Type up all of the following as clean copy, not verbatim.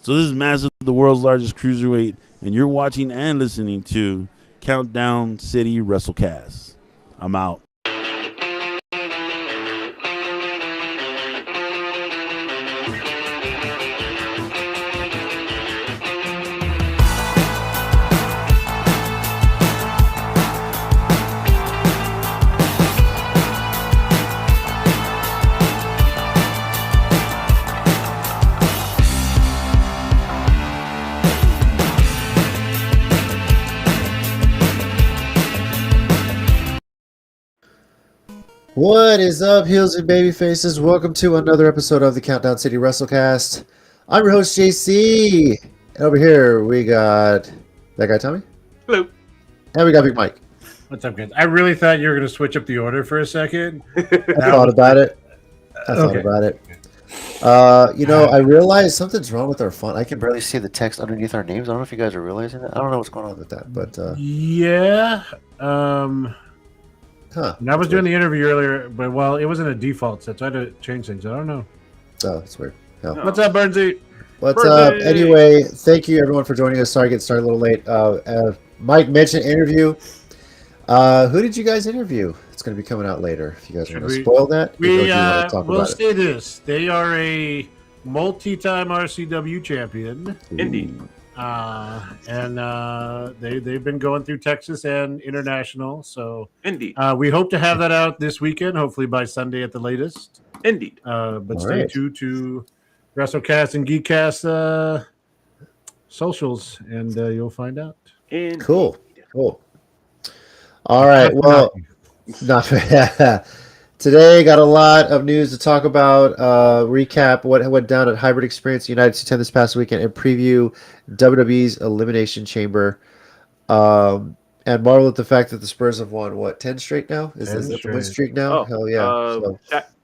So this is Massive, the world's largest cruiserweight, and you're watching and listening to Countdown City WrestleCast. I'm out. What is up, heels and baby faces? Welcome to another episode of the Countdown City WrestleCast. I'm your host, JC. And over here, we got that guy, Tommy. Hello. And we got Big Mike. What's up, guys? I really thought you were going to switch up the order for a second. I thought about it. I realized something's wrong with our font. I can barely see the text underneath our names. I don't know if you guys are realizing that. I don't know what's going on with that, but yeah. And I was doing the interview earlier, but it wasn't a default set, so I had to change things. I don't know. Oh, it's weird. No. What's up, Burnsy? What's up? Anyway, thank you everyone for joining us. Sorry, getting started a little late. Mike mentioned interview. Who did you guys interview? It's going to be coming out later. If you guys want to spoil that, we'll say this: they are a multi-time RCW champion. Indeed. They've been going through Texas and international. So indeed, we hope to have that out this weekend, hopefully by Sunday at the latest. Indeed. But stay tuned to WrestleCast and Geekcast socials, and you'll find out. Indeed. Cool. All right. Well, today got a lot of news to talk about. Recap what went down at Hybrid Experience United 210 this past weekend, and preview WWE's Elimination Chamber. And marvel at the fact that the Spurs have won 10 straight now. Is that the win streak now? Oh, hell yeah!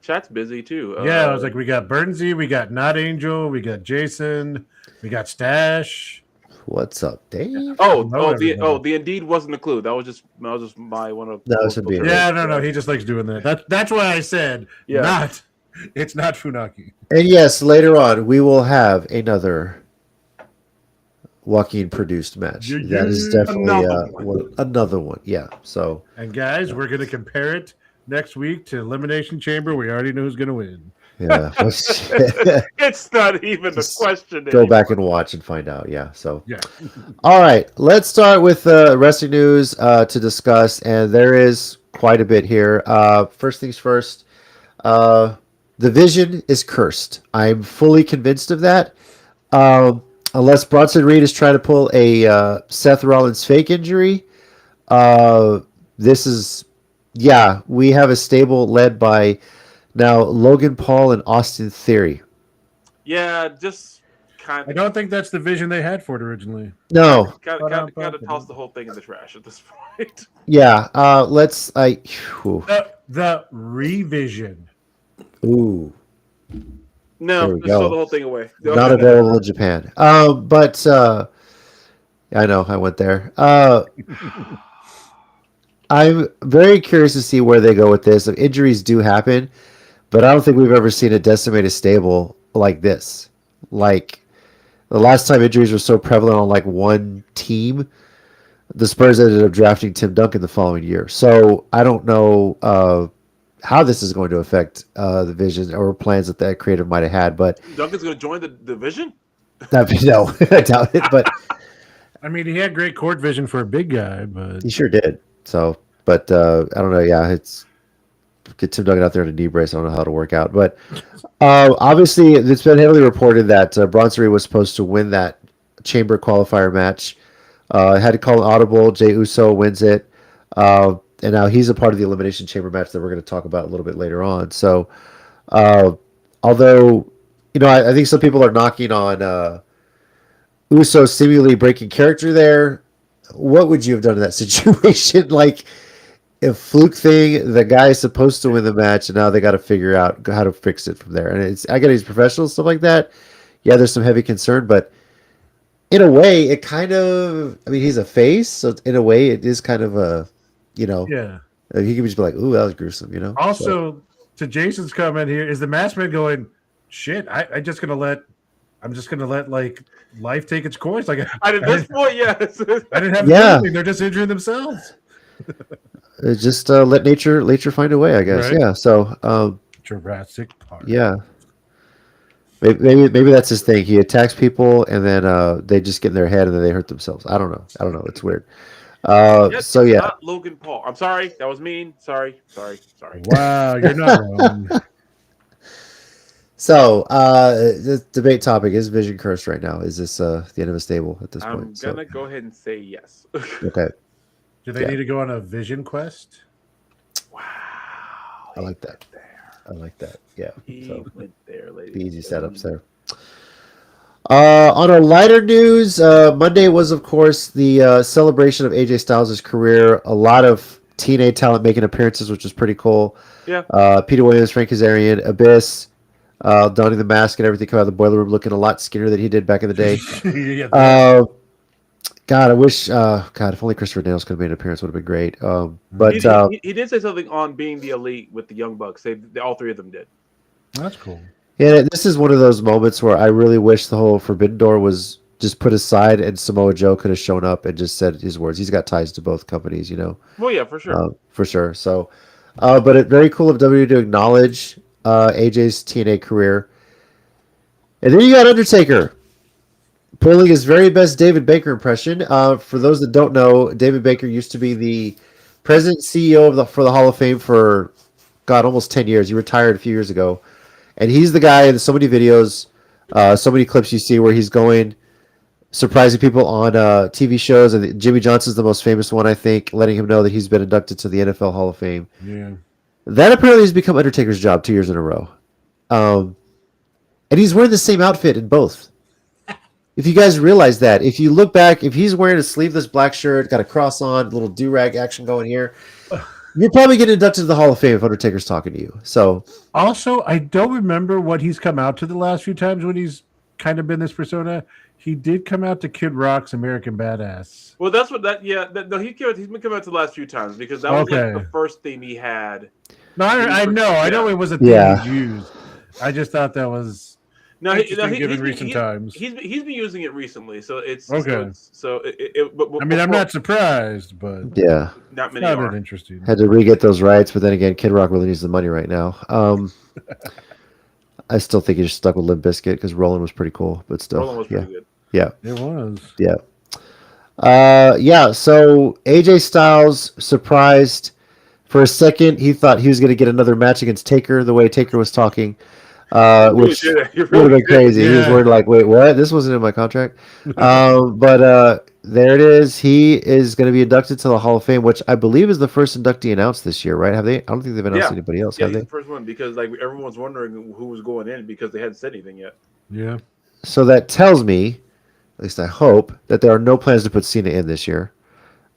Chat's busy too. Yeah, I was like, we got Burnsy, we got Not Angel, we got Jason, we got Stash. What's up, Dave? The Indeed wasn't a clue. That was just my one of. That was a beer. Yeah, no. He just likes doing that. That's why I said it's not Funaki. And yes, later on we will have another Joaquin produced match. That is definitely another one. Yeah. So. And guys, we're gonna compare it next week to Elimination Chamber. We already know who's gonna win. Yeah. It's not even a question. Go back and watch and find out. Yeah. So. Yeah. All right. Let's start with wrestling news to discuss, and there is quite a bit here. First things first. The Vision is cursed. I'm fully convinced of that. Unless Bronson Reed is trying to pull a Seth Rollins fake injury. We have a stable led by now Logan Paul and Austin Theory. Yeah, just kind of. I don't think that's the vision they had for it originally. No. Kind of toss the whole thing in the trash at this point. Yeah. The revision. Ooh. No, just throw the whole thing away. Not available in Japan. I know I went there. I'm very curious to see where they go with this. Injuries do happen, but I don't think we've ever seen a decimated stable like this. Like the last time injuries were so prevalent on one team, the Spurs ended up drafting Tim Duncan the following year. So I don't know how this is going to affect the vision or plans that creative might have had. But Duncan's going to join the division? No, I doubt it. But I mean, he had great court vision for a big guy, but he sure did. So, but I don't know. Yeah, it's get Tim Duncan out there in a knee brace. I don't know how it'll work out. But obviously, it's been heavily reported that Bronson Reed was supposed to win that Chamber qualifier match. Had to call an audible. Jey Uso wins it. And now he's a part of the Elimination Chamber match that we're going to talk about a little bit later on. So, although, I think some people are knocking on Uso seemingly breaking character there. What would you have done in that situation? If fluke thing, the guy is supposed to win the match, and now they got to figure out how to fix it from there. And I get he's professional, stuff like that. Yeah, there's some heavy concern, but in a way, it kind of, he's a face, so in a way, it is kind of a, yeah. He could just be like, ooh, that was gruesome, Also, to Jason's comment here, is the matchman going, shit, I just going to let I'm just gonna let like life take its course. Like At this point, yes. I didn't have to do anything. They're just injuring themselves. Just let nature find a way, I guess. Right. Yeah. So Jurassic Park. yeah. Maybe that's his thing. He attacks people and then they just get in their head and then they hurt themselves. I don't know. It's weird. Yes, So yeah. not Logan Paul. I'm sorry. That was mean. Sorry. Wow, you're not wrong. So the debate topic is Vision cursed right now. Is this the end of a stable at this I'm point? gonna go ahead and say yes. Okay. Do they need to go on a vision quest? Wow. I like that. Yeah. He So went there, ladies. the easy setups there. On our lighter news, Monday was, of course, the celebration of AJ Styles' career. A lot of TNA talent making appearances, which is pretty cool. Yeah. Peter Williams, Frank Kazarian, Abyss, donning the mask and everything, come out of the boiler room looking a lot skinnier than he did back in the day. God, I wish, if only Christopher Daniels could have made an appearance, would have been great. But he did say something on being the elite with the Young Bucks. All three of them did. That's cool. Yeah, this is one of those moments where I really wish the whole Forbidden Door was just put aside and Samoa Joe could have shown up and just said his words. He's got ties to both companies, Well, yeah, for sure. For sure. So, but it's very cool of WWE to acknowledge AJ's TNA career. And then you got Undertaker pulling his very best David Baker impression. For those that don't know, David Baker used to be the president and CEO for the Hall of Fame for, almost 10 years. He retired a few years ago. And he's the guy in so many videos, so many clips you see where he's going, surprising people on TV shows. And Jimmy Johnson's the most famous one, I think, letting him know that he's been inducted to the NFL Hall of Fame. Yeah. That apparently has become Undertaker's job 2 years in a row. And he's wearing the same outfit in both. If you guys realize that, if you look back, if he's wearing a sleeveless black shirt, got a cross on, little do-rag action going here, you're probably getting inducted to the Hall of Fame if Undertaker's talking to you. So, also, I don't remember what he's come out to the last few times when he's kind of been this persona. He did come out to Kid Rock's American Badass. Well, that's what that. Yeah, no, he's been coming out the last few times because that was like the first thing he had. No, I know it was a thing he used. I just thought that was given recent times. He's been using it recently, so it's okay. But I'm not surprised, but yeah, not many are interesting. Had to re-get those rights, but then again, Kid Rock really needs the money right now. I still think he's stuck with Limp Bizkit because Roland was pretty cool, but still, Roland was pretty good. Yeah, it was. Yeah. So AJ Styles surprised for a second. He thought he was going to get another match against Taker the way Taker was talking. Which would have been crazy. He was worried like, wait, what? This wasn't in my contract. But there it is. He is going to be inducted to the Hall of Fame, which I believe is the first inductee announced this year, right? Have they? I don't think they've announced anybody else. Yeah, have he's they? the first one because like everyone's wondering who was going in because they hadn't said anything yet. Yeah. So that tells me, at least I hope, that there are no plans to put Cena in this year.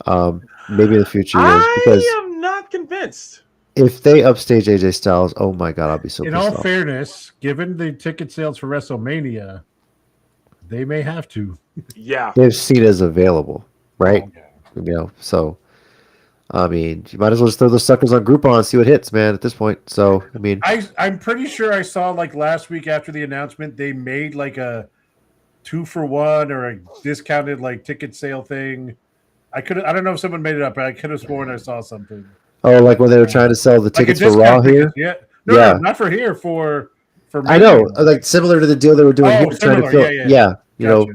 Maybe in the future years, because I am not convinced. If they upstage AJ Styles, oh my God, I'll be so pissed off. In all fairness, given the ticket sales for WrestleMania, they may have to. Yeah. If Cena's available, right? Oh, yeah. So, I mean, you might as well just throw those suckers on Groupon and see what hits, man, at this point. So, I mean. I'm pretty sure I saw, like, last week after the announcement, they made, like, a 2-for-1 or a discounted, like, ticket sale thing. I don't know if someone made it up, but I could have sworn I saw something. Oh, like when they were trying to sell the tickets for Raw here? Yeah. No, not for here, for I know, like similar to the deal they were doing here, trying to fill. Yeah. You know,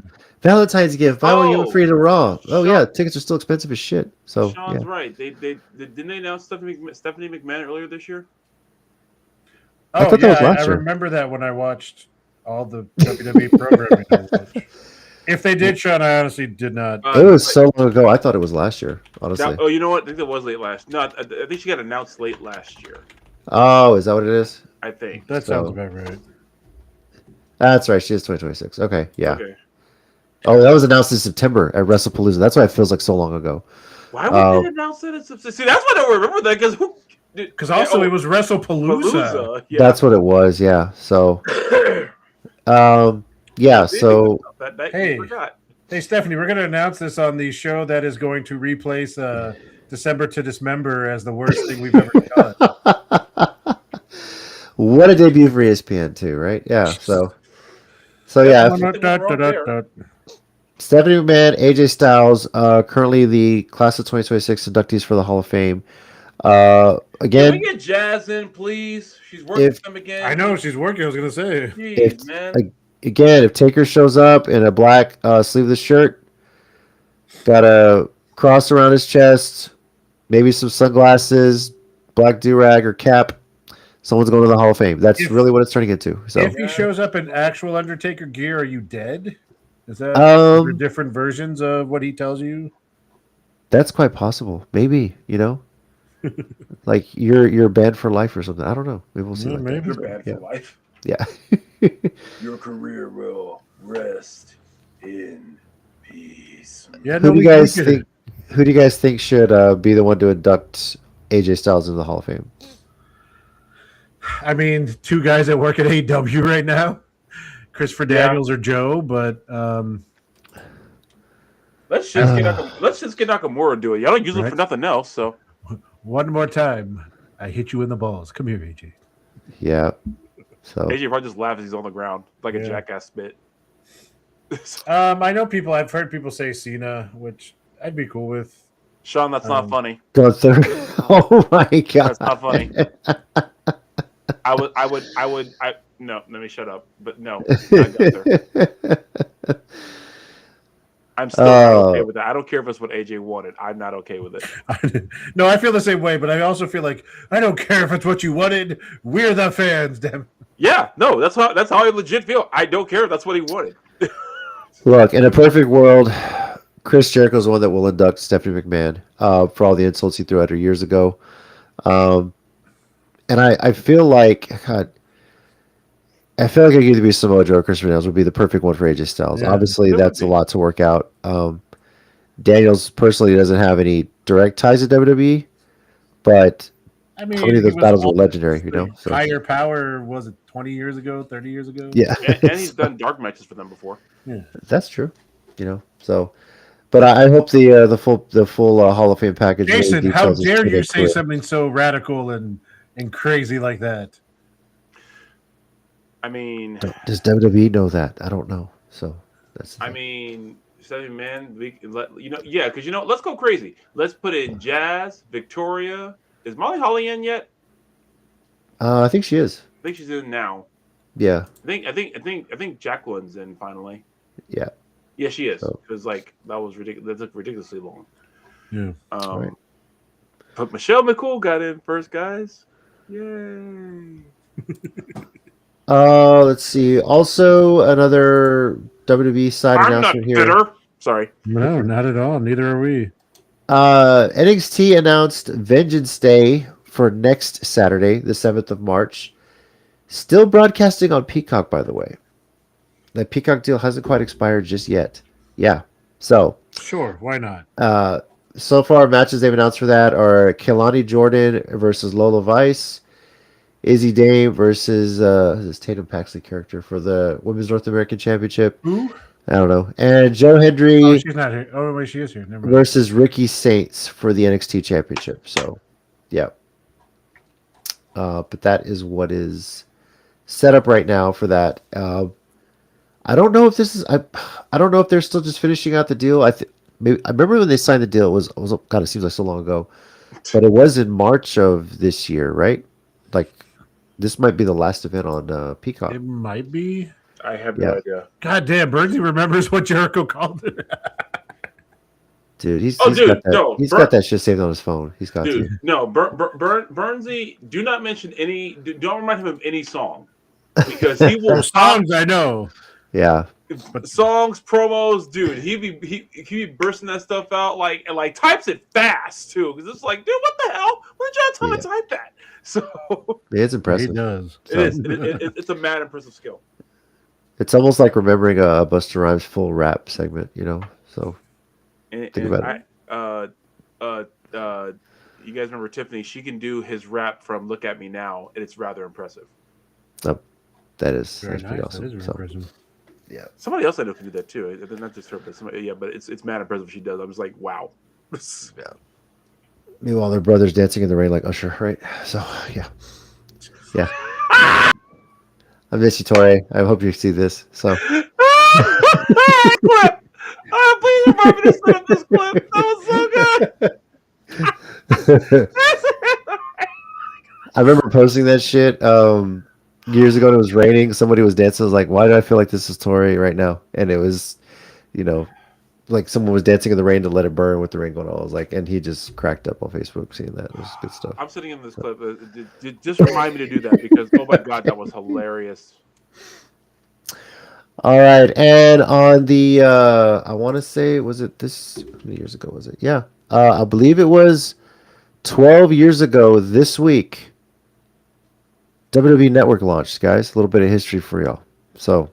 Valentine's gift, buy one, get free to Raw. Oh, yeah, tickets are still expensive as shit. So, Sean's right. They didn't they announce Stephanie McMahon earlier this year? I thought that was last year. I remember that when I watched all the WWE programming I watched. If they did, Sean, I honestly did not. It was so long ago. I thought it was last year, honestly. You know what? I think it was late last. No, I think she got announced late last year. Oh, is that what it is? I think that sounds about right. That's right. She is 2026. Okay, yeah. Okay. Oh, that was announced in September at WrestlePalooza. That's why it feels like so long ago. Why would they announce it? See, that's why I don't remember that because also it was WrestlePalooza. Yeah. That's what it was. Yeah. So. Yeah, so hey, Stephanie, we're going to announce this on the show that is going to replace December to Dismember as the worst thing we've ever done. What a debut for ESPN too, right? Yeah, so So yeah, Nothing wrong there. Stephanie McMahon, AJ Styles, currently the class of 2026 inductees for the Hall of Fame. Can Again, we get Jazz in, please? She's working if with them again. I know she's working. I was gonna say. Jeez, man. again, if Taker shows up in a black sleeveless shirt, got a cross around his chest, maybe some sunglasses, black do-rag or cap, someone's going to the Hall of Fame. That's really what it's turning into. So if he shows up in actual Undertaker gear, are you dead? Is that different versions of what he tells you? that's quite possible. Maybe, like you're banned for life or something. I don't know. Maybe we'll see. Maybe You're banned for life. Yeah. Your career will rest in peace. Yeah. Who do you guys think? Who do you guys think should be the one to induct AJ Styles into the Hall of Fame? I mean, two guys that work at AEW right now, Christopher Daniels or Joe, but let's just get Nakamura to do it. Y'all don't use it for nothing else. So one more time, I hit you in the balls. Come here, AJ. Yeah. So AJ probably just laughs as he's on the ground like a jackass spit. I know people. I've heard people say Cena, which I'd be cool with. Sean, that's not funny. Gunther. Oh my god, that's not funny. No. Let me shut up. But no, not Gunther. I'm still not okay with that. I don't care if it's what AJ wanted. I'm not okay with it. No, I feel the same way, but I also feel like I don't care if it's what you wanted. We're the fans, damn. Yeah, no, that's how I legit feel. I don't care if that's what he wanted. Look, in a perfect world, Chris Jericho's the one that will induct Stephanie McMahon for all the insults he threw at her years ago. And I feel like, God, it could either be Samoa Joe or Christopher Daniels would be the perfect one for AJ Styles. Yeah, obviously, that's a lot to work out. Daniels personally doesn't have any direct ties to WWE, but I mean, how many of those battles were legendary, So. Higher Power, was it 20 years ago, 30 years ago? Yeah. and he's done dark matches for them before. Yeah. That's true. So, but I hope the full Hall of Fame package. Jason, how dare you say something so radical and crazy like that? I mean, does WWE know that? I don't know. So that's. I mean, man, because let's go crazy. Let's put in Jazz, Victoria. Is Molly Holly in yet? I think she is. I think she's in now. Yeah. I think Jacqueline's in finally. Yeah. Yeah, she is. Because that was ridiculous. That took ridiculously long. Yeah. Right. But Michelle McCool got in first, guys. Yay. Let's see. Also, another WWE side announcement here. Bitter. Sorry. No, not at all. Neither are we. NXT announced Vengeance Day for next Saturday, the 7th of March. Still broadcasting on Peacock, by the way. The Peacock deal hasn't quite expired just yet. Yeah. So. Sure. Why not? So far, matches they've announced for that are Kelani Jordan versus Lola Vice. Izzy Dame versus this Tatum Paxley character for the Women's North American Championship. Who? I don't know. And Joe Hendry. Oh, she's not here. Oh, wait, she is here. Never mind. Versus Ricky Saints for the NXT Championship. So, yeah. But that is what is set up right now for that. I don't know if this is. I don't know if they're still just finishing out the deal. I remember when they signed the deal. It was God. It seems like so long ago, but it was in March of this year, right? Like. This might be the last event on Peacock. It might be. I have no idea. God damn, Bernsey remembers what Jericho called it. Dude, he's got that shit saved on his phone. He's got to. No, Bernsey, do not mention any. Don't remind him of any song because he will. Songs I know. Yeah. Songs, promos, dude. He be bursting that stuff out and types it fast too because it's like, dude, what the hell? Where'd y'all tell me to type that? So it's impressive. He does. So. It's a mad impressive skill. It's almost like remembering a Busta Rhymes full rap segment, So think about it. You guys remember Tiffany? She can do his rap from "Look at Me Now," and it's rather impressive. Oh, that's nice. pretty awesome. That is impressive. Yeah. Somebody else I know can do that too. Not just her, but but it's mad impressive. She does. I was like, wow. Yeah. Meanwhile, their brothers dancing in the rain like Usher, right? So, yeah. I miss you, Torre. I hope you see this. So Clip. Please remind me to set up this clip. That was so good. I remember posting that shit years ago. And it was raining. Somebody was dancing. I was like, "Why do I feel like this is Torre right now?" And it was, like someone was dancing in the rain to let it burn with the rain going on. I was like, and he just cracked up on Facebook seeing that. It was good stuff. I'm sitting in this clip. Just remind me to do that because oh my god, that was hilarious. All right, and on the I want to say, was it this? How many years ago was it? Yeah, I believe it was 12 years ago this week. WWE Network launched, guys. A little bit of history for y'all. So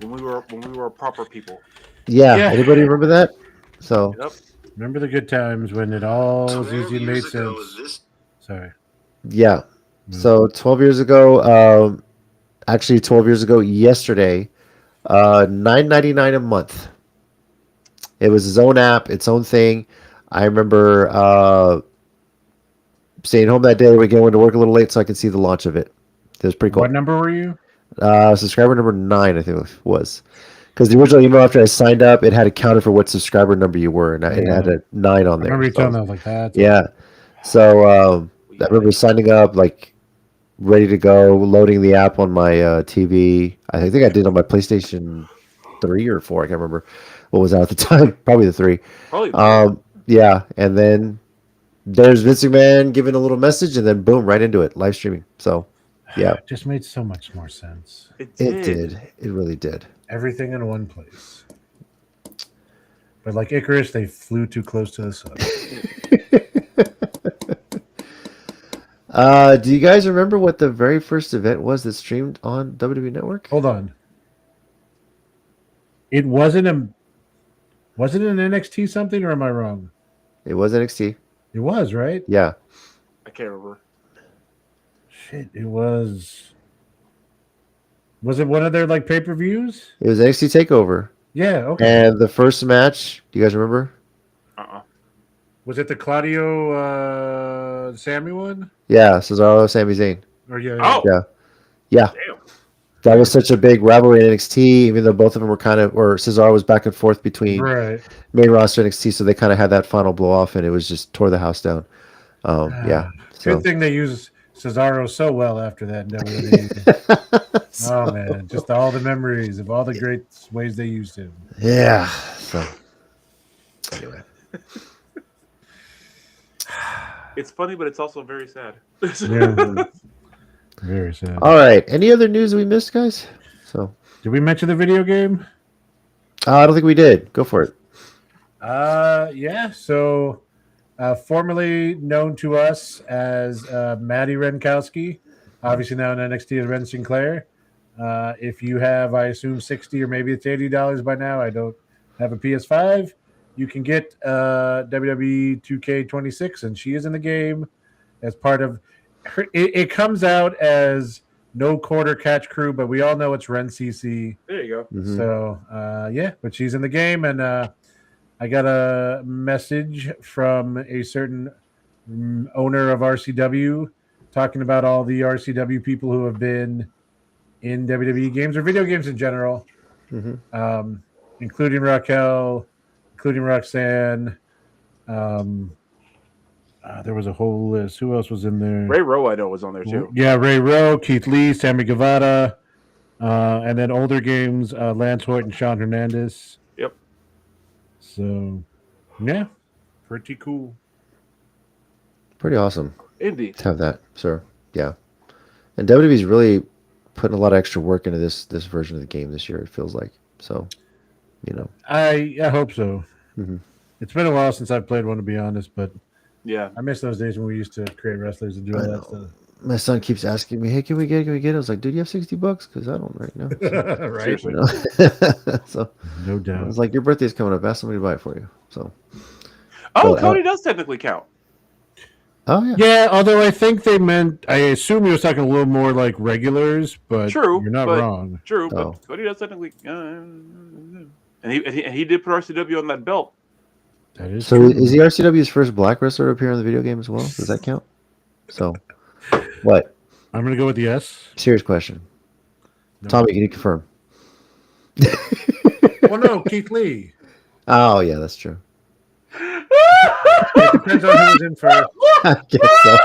When we were proper people. yeah. Yeah. Anybody remember that? So Yep. Remember the good times when it all was easy and made sense. Sorry. yeah, so 12 years ago, actually 12 years ago yesterday, $9.99 a month. It was its own app, its own thing. I remember staying home that day. We went to work a little late so I could see the launch of it. It was pretty cool. What number were you? Subscriber number 9, I think it was. Because the original email after I signed up, it had accounted for what subscriber number you were, and it had a 9 on I there. remember you So- telling me I was like that. Yeah. So I remember signing up, like ready to go, loading the app on my TV. I think I did on my PlayStation 3 or 4. I can't remember what was out at the time. Probably the 3. Probably. Yeah, and then there's Vince McMahon giving a little message, and then boom, right into it, live streaming. So yeah, It just made so much more sense. It it did. It really did. Everything in one place. But like Icarus, they flew too close to the sun. Do you guys remember what the very first event was that streamed on WWE Network? Hold on. It wasn't an NXT something, or am I wrong? It was NXT. It was, right? Yeah. I can't remember. Shit, it was. Was it one of their like pay-per-views? It was NXT Takeover. Yeah, okay. And the first match, do you guys remember? Was it the Claudio Sammy one? Yeah, Cesaro, Sami Zayn. Or yeah. Oh. Yeah. Damn. That was such a big rivalry in NXT, even though both of them were or Cesaro was back and forth between Right. main roster and NXT, so they kind of had that final blow off, and it was just tore the house down. Yeah. So. Good thing they used Cesaro so well after that in WWE. Oh man, just all the memories of all the great ways they used him. Yeah. So anyway. It's funny, but it's also very sad. Yeah. Very sad. All right. Any other news we missed, guys? So Did we mention the video game? I don't think we did. Go for it. Yeah. So, formerly known to us as Maddie Renkowski, obviously now in NXT as Ren Sinclair. If you have, I assume, $60 or maybe it's $80 by now. I don't have a PS5. You can get WWE 2K26, and she is in the game as part of her. It comes out as No Quarter Catch Crew, but we all know it's Ren CC. There you go. Mhm. So, yeah, but she's in the game, and I got a message from a certain owner of RCW talking about all the RCW people who have been in WWE games or video games in general, including Raquel, including Roxanne. There was a whole list. Who else was in there? Ray Rowe, I know, was on there too. Yeah, Ray Rowe, Keith Lee, Sammy Guevara, and then older games, Lance Hoyt and Sean Hernandez. Yep. So, yeah, pretty cool. Pretty awesome Indeed. to have that, sir. Yeah. And WWE's really putting a lot of extra work into this version of the game this year, it feels like. So, I hope so. Mhm. It's been a while since I've played one, to be honest, but Yeah. I miss those days when we used to create wrestlers and do all I that know. stuff. My son keeps asking me, "Hey, can we get it?" I was like, "Dude, you have $60 because I don't right now." So, Right? Seriously. so No I doubt. was like, "Your birthday's coming up. Ask somebody to buy it for you." So, Oh, But, Cody does technically count. oh yeah, Yeah, although I think they meant, I assume he was talking a little more like regulars, but True, you're not but- wrong. True, but Oh. Cody does technically. And he did put RCW on that belt. That is So true. is he RCW's first black wrestler to appear in the video game as well? Does that count? So, what? I'm gonna go with yes. Serious question. No. Tommy, can you confirm? Well, no, Keith Lee. Oh, yeah, that's true. It depends on who was in first. I guess so.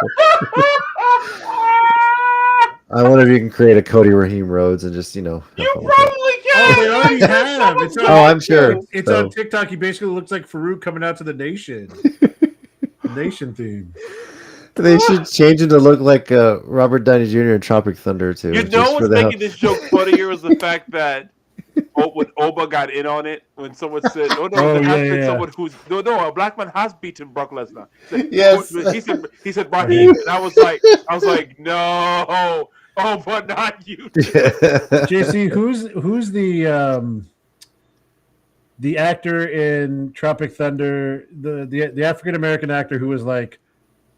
I wonder if you can create a Cody Raheem Rhodes and just, You have fun with that. probably can. Oh, they already have. It's on, Oh, I'm sure. It's So- on TikTok. He basically looks like Farouk coming out to the Nation. The Nation theme. They should change him to look like Robert Downey Jr. in Tropic Thunder, too. You just know for what's the making this joke funnier is the fact that when Oba got in on it, when someone said, "Oh no, Oh, there has yeah, been yeah. someone who's no, a black man has beaten Brock Lesnar." Yes. He said Raheem, and I was like, no, but not you. JC, who's the actor in Tropic Thunder, the African American actor who was like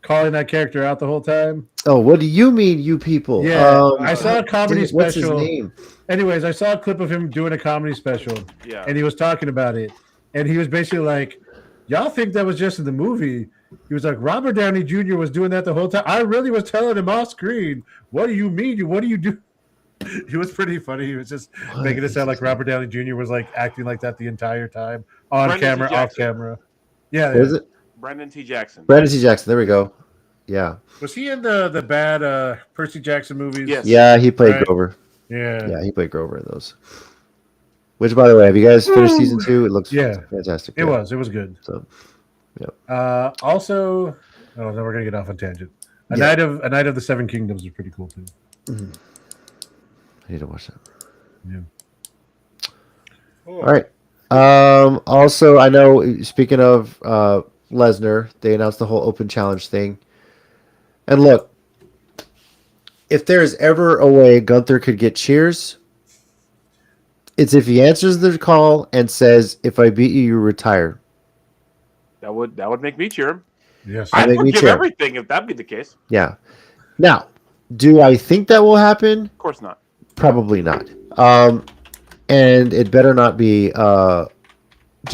calling that character out the whole time? Oh, what do you mean, you people? Yeah, I saw a comedy What's his special. name? Anyways, I saw a clip of him doing a comedy special, Yeah. and he was talking about it, and he was basically like, "Y'all think that was just in the movie?" He was like, "Robert Downey Jr. was doing that the whole time. I really was telling him off screen. What do you mean? What do you do?" He was pretty funny. He was just making it sound like Robert Downey Jr. was like acting like that the entire time, on Brendan T. camera, off Jackson. camera. Yeah, What is it? Brandon T. Jackson. Brandon T. Jackson. There we go. Yeah. Was he in the bad Percy Jackson movies? Yes. Yeah, he played Right. Grover. Yeah. Yeah, he played Grover in those. Which, by the way, have you guys finished season 2? It looks fantastic. It was good. So, Also, oh, then we're gonna get off on tangent. A Yeah. Night of the Seven Kingdoms is pretty cool too. I need to watch that. Yeah. All right. Also, I know, speaking of Lesnar, they announced the whole open challenge thing. And look, if there's ever a way Gunther could get cheers, it's if he answers the call and says, "If I beat you, you retire." That would make me cheer him. Yes. I'd make me forgive cheer. everything if that be the case. Yeah. Now, do I think that will happen? Of course not. Probably not. And it better not be Joe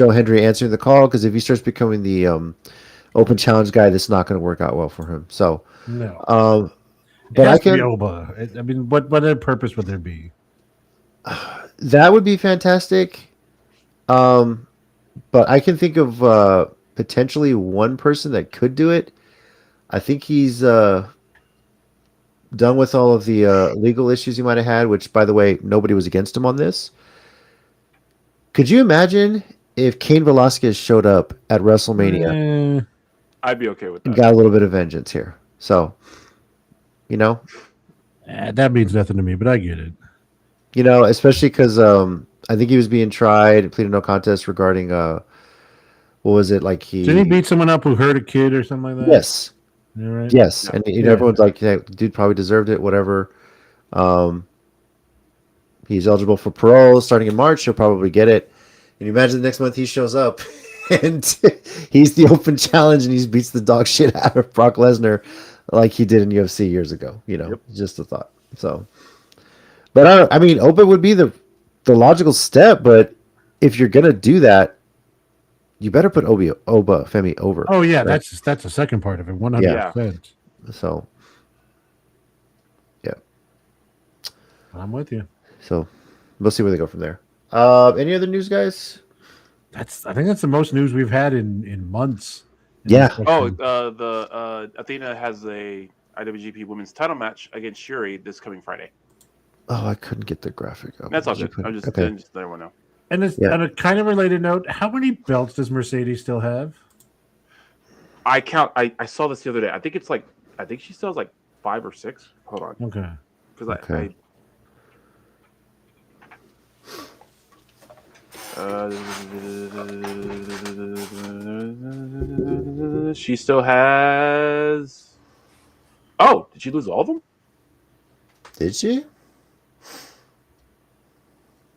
Hendry answering the call, because if he starts becoming the open challenge guy, that's not going to work out well for him. So, No. but I to be can. Oba. I mean, what purpose would there be? That would be fantastic. But I can think of potentially one person that could do it. I think he's done with all of the legal issues he might have had, which, by the way, nobody was against him on this. Could you imagine if Cain Velasquez showed up at WrestleMania I'd be okay with and that. got a little bit of vengeance here? So, That means nothing to me, but I get it. especially because I think he was being tried, pleaded no contest regarding what was it, like Did he beat someone up who hurt a kid or something like that? Yes. Yeah, right? Yes, Yeah. and everyone's like, yeah, dude probably deserved it, whatever. He's eligible for parole starting in March. He'll probably get it. And you imagine the next month he shows up and he's the open challenge and he beats the dog shit out of Brock Lesnar like he did in UFC years ago. Just a thought. So, but I mean, open would be the logical step. But if you're gonna do that, you better put Oba Femi over. Oh yeah, right? that's the second part of it. 100%. So, yeah. I'm with you. So we'll see where they go from there. Any other news, guys? I think that's the most news we've had in months. Yeah. The Athena has a IWGP Women's Title match against Shuri this coming Friday. Oh, I couldn't get the graphic up. That's all good. I'm just okay. letting everyone know. And on a kind of related note, how many belts does Mercedes still have? I saw this the other day. I think she still has like 5 or 6. Hold on, Okay. because Okay. She still has. Oh, did she lose all of them? Did she?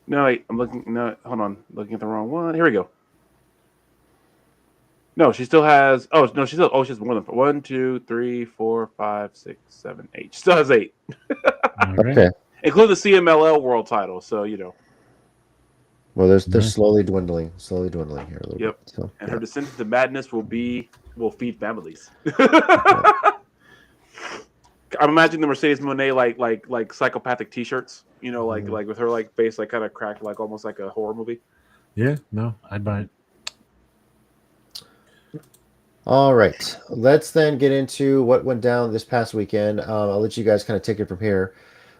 No, wait, I'm looking. No, hold on, looking at the wrong one. Here we go. No, she still has. Oh no, she has more than 1, 2, 3, 4, 5, 6, 7, 8. She still has 8, All right. Okay. including the CMLL World Title. So Well, they're Mhm. slowly dwindling here a little Yep. bit. So, and her descent into madness will feed families. I'm imagining the Mercedes Moné like psychopathic T-shirts, like with her like face like kind of cracked, like almost like a horror movie. Yeah, no, I'd buy it. All right, let's then get into what went down this past weekend. I'll let you guys kind of take it from here.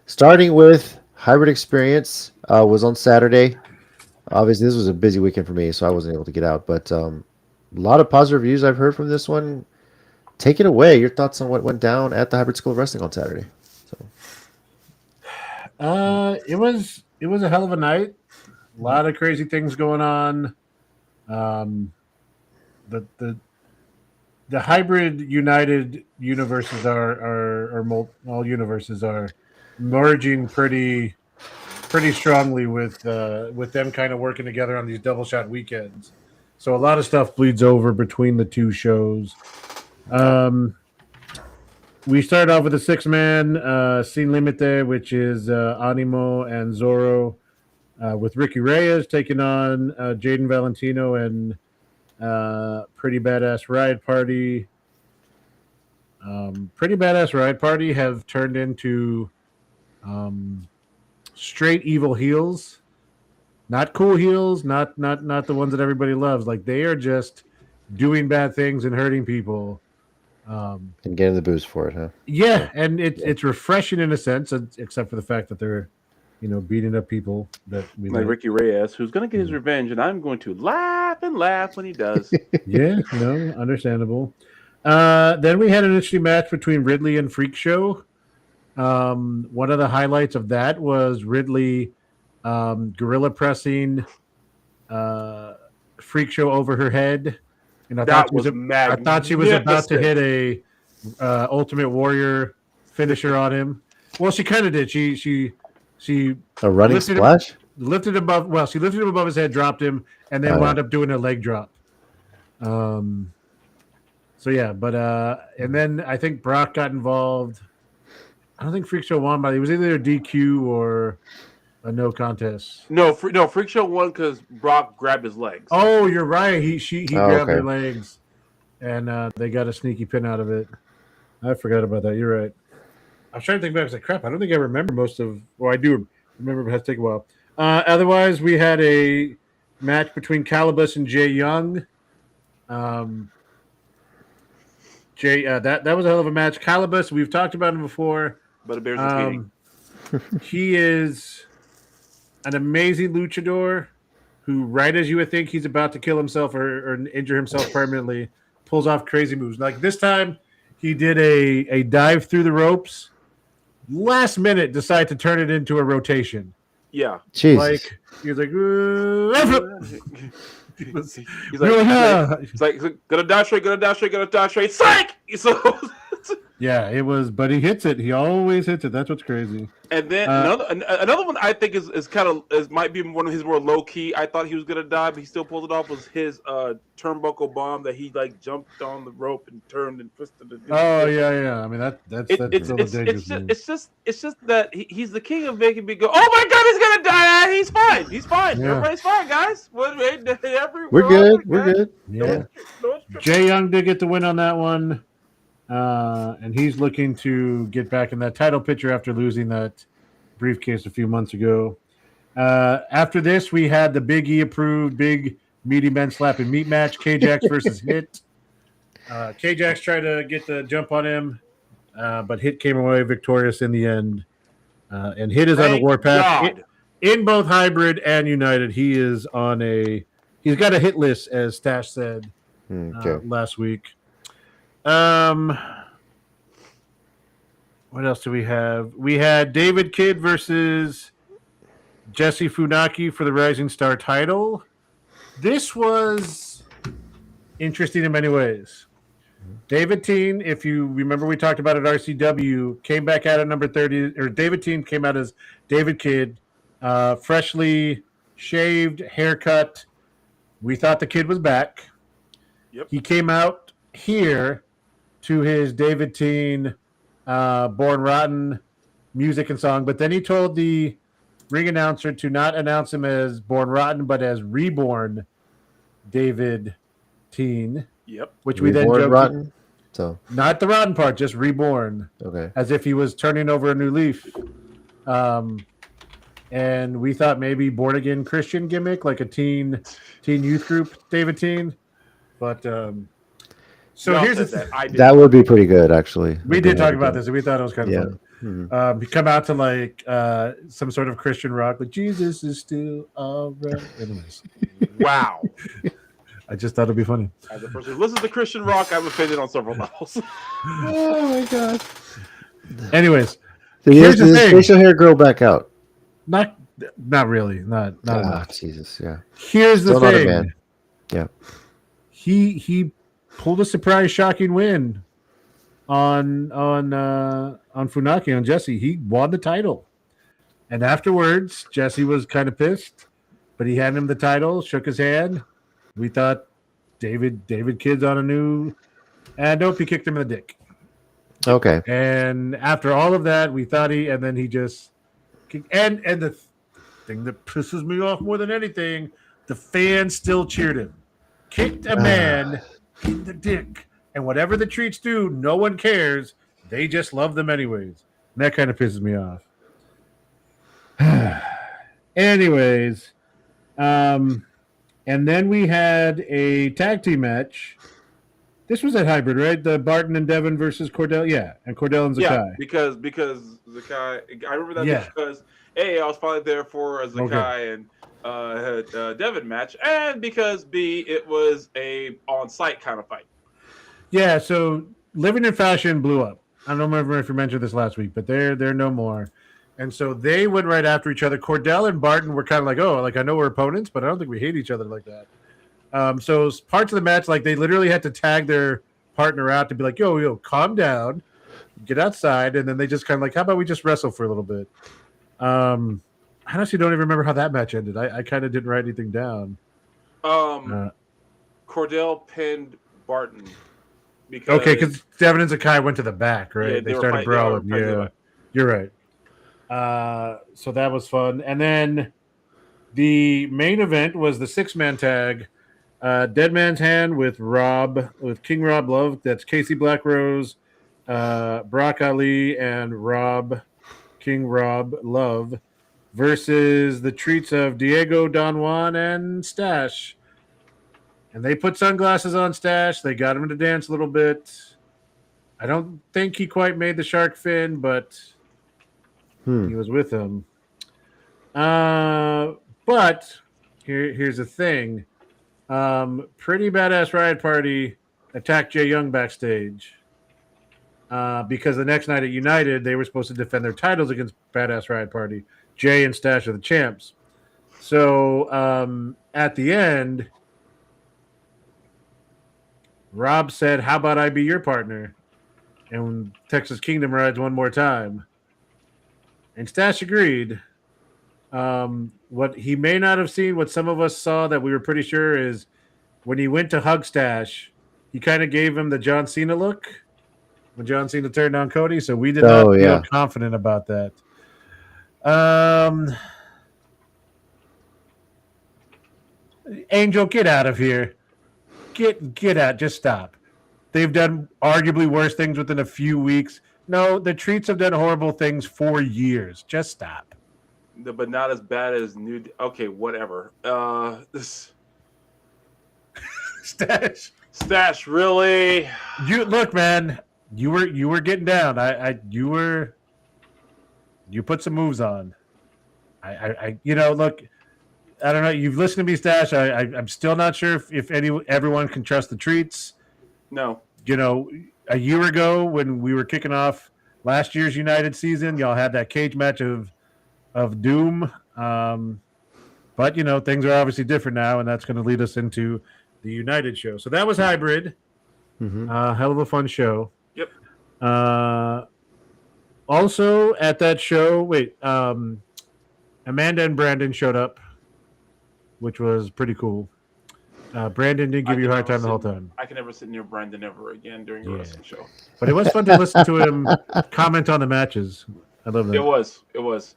Starting with Hybrid Experience was on Saturday. Obviously, this was a busy weekend for me, so I wasn't able to get out. But a lot of positive reviews I've heard from this one. Take it away. Your thoughts on what went down at the Hybrid School of Wrestling on Saturday? It was a hell of a night. A lot of crazy things going on. The hybrid united universes all universes are merging pretty strongly with them kind of working together on these double shot weekends. So a lot of stuff bleeds over between the two shows. We started off with a 6-man Sin Limite, which is Animo and Zorro, with Ricky Reyes taking on Jaden Valentino and Pretty Badass Riot Party. Pretty Badass Riot Party have turned into straight evil heels. Not cool heels, not the ones that everybody loves. Like, they are just doing bad things and hurting people. And getting the booze for it, huh? Yeah, and it's refreshing in a sense, except for the fact that they're, beating up people that we like like. Ricky Reyes, who's going to get his revenge, and I'm going to laugh and laugh when he does. Yeah, no, understandable. Then we had an interesting match between Ridley and Freak Show. One of the highlights of that was Ridley gorilla pressing Freak Show over her head. And I thought she was about to hit a Ultimate Warrior finisher on him. Well, she kind of did. She a running splash? Lifted above. Well, she lifted him above his head, dropped him, and then wound up doing a leg drop. So yeah, but and then I think Brock got involved. I don't think Freak Show won, but it was either a DQ or a no contest. No, Freak Show won because Brock grabbed his legs. Oh, you're right. He grabbed her legs, and they got a sneaky pin out of it. I forgot about that. You're right. I was trying to think back. I was like, crap, I don't think I remember most of. Well, I do remember, but it has to take a while. Otherwise, we had a match between Calibus and Jay Young. That was a hell of a match. Calibus, we've talked about him before. But it bears repeating. He is an amazing luchador who, right as you would think he's about to kill himself or injure himself permanently, pulls off crazy moves. Like this time, he did a dive through the ropes. Last minute, decided to turn it into a rotation. Yeah. Jesus. Like, he was like, he's like, gonna dash straight, psych! So yeah, it was, but he hits it. He always hits it. That's what's crazy. And then another one I think is kind of might be one of his more low key. I thought he was gonna die, but he still pulled it off. Was his turnbuckle bomb that he like jumped on the rope and turned and twisted it. Oh yeah. I mean it's just that he's the king of making me go, oh my god, he's gonna die. He's fine. Yeah. Everybody's fine, guys. We're good. We're good. Yeah. Jay Young did get the win on that one. And he's looking to get back in that title picture after losing that briefcase a few months ago. After this, we had the Big E approved Big Meaty Men Slap and Meat match, K-Jax versus Hit. K-Jax tried to get the jump on him, but Hit came away victorious in the end. And Hit is on a warpath. In both Hybrid and United, he's got a hit list, as Stash said last week. What else do we have? We had David Kidd versus Jesse Funaki for the Rising Star title. This was interesting in many ways. David Teen, if you remember, we talked about it at RCW, came back out at number 30, or David Teen came out as David Kidd, freshly shaved, haircut. We thought the kid was back. Yep. He came out here to his David Teen Born Rotten music and song, but then he told the ring announcer to not announce him as Born Rotten, but as Reborn David Teen. Yep. Which we Reborn then Rotten. So Not the rotten part, just reborn, okay. as if he was turning over a new leaf. And we thought maybe born again Christian gimmick, like a teen youth group, David Teen. But so Y'all here's the said thing. that. I did. That would be pretty good, actually. We did talk about this, and we thought it was kind of Yeah. funny. Mhm. You come out to like some sort of Christian rock, like Jesus is still alright. Anyways, Wow. I just thought it'd be funny. As a person who listens to Christian rock, I'm offended on several levels. Oh my god. Anyways, Did Here's the his thing. facial hair grow back out? not really, not enough. Jesus, yeah. Here's the Still not a thing. man. Yeah. He pulled a surprise, shocking win on Funaki, on Jesse. He won the title, and afterwards, Jesse was kind of pissed, but he handed him the title, shook his hand. We thought David Kidd's on a new, and nope, he kicked him in the dick. Okay. And after all of that, we thought and then he just kicked, and the thing that pisses me off more than anything, the fans still cheered him. Kicked a man in the dick. And whatever the treats do, no one cares. They just love them anyways. And that kind of pisses me off. Anyways, and then we had a tag team match. This was at Hybrid, right? The Barton and Devin versus Cordell. Yeah, and Cordell and Zakai. Yeah, because Zakai, I remember that because A, I was finally there for a Zakai and Devin match, and because B, it was a on-site kind of fight. Yeah, so Living in Fashion blew up. I don't remember if you mentioned this last week, but they're no more. And so they went right after each other. Cordell and Barton were kind of like, oh, like I know we're opponents, but I don't think we hate each other like that. So parts of the match, like they literally had to tag their partner out to be like, yo, calm down, get outside. And then they just kind of like, how about we just wrestle for a little bit? I honestly don't even remember how that match ended. I kind of didn't write anything down. Cordell pinned Barton. Because Devin and Zakai went to the back, right? Yeah, they started brawling. Yeah, you're right. So that was fun. And then the main event was the 6-man tag. Dead Man's Hand with King Rob Love. That's Casey Black Rose, Brock Ali, and King Rob Love versus the treats of Diego, Don Juan, and Stash. And they put sunglasses on Stash. They got him to dance a little bit. I don't think he quite made the shark fin, but he was with him. But here's the thing. Pretty Badass Riot Party attacked Jay Young backstage because the next night at United, they were supposed to defend their titles against Badass Riot Party. Jay and Stash are the champs. So at the end, Rob said, how about I be your partner? And Texas Kingdom rides one more time. And Stash agreed. What he may not have seen, what some of us saw that we were pretty sure is when he went to hug Stash, he kind of gave him the John Cena look when John Cena turned on Cody. So we did not feel confident about that. Angel, get out of here. Get out. Just stop. They've done arguably worse things within a few weeks. No, the treats have done horrible things for years. Just stop. But not as bad as New. Okay, whatever. This Stash, really? You look, man. You were getting down. You put some moves on. Look. I don't know. You've listened to me, Stash. I'm still not sure if everyone can trust the treats. No. A year ago when we were kicking off last year's United season, y'all had that cage match of doom. But things are obviously different now, and that's going to lead us into the United show. So that was Hybrid. Hell of a fun show. Yep. Also at that show, Amanda and Brandon showed up, which was pretty cool. Brandon didn't give you a hard time the whole time. I can never sit near Brandon ever again during a wrestling show. But it was fun to listen to him comment on the matches. I love that. It was.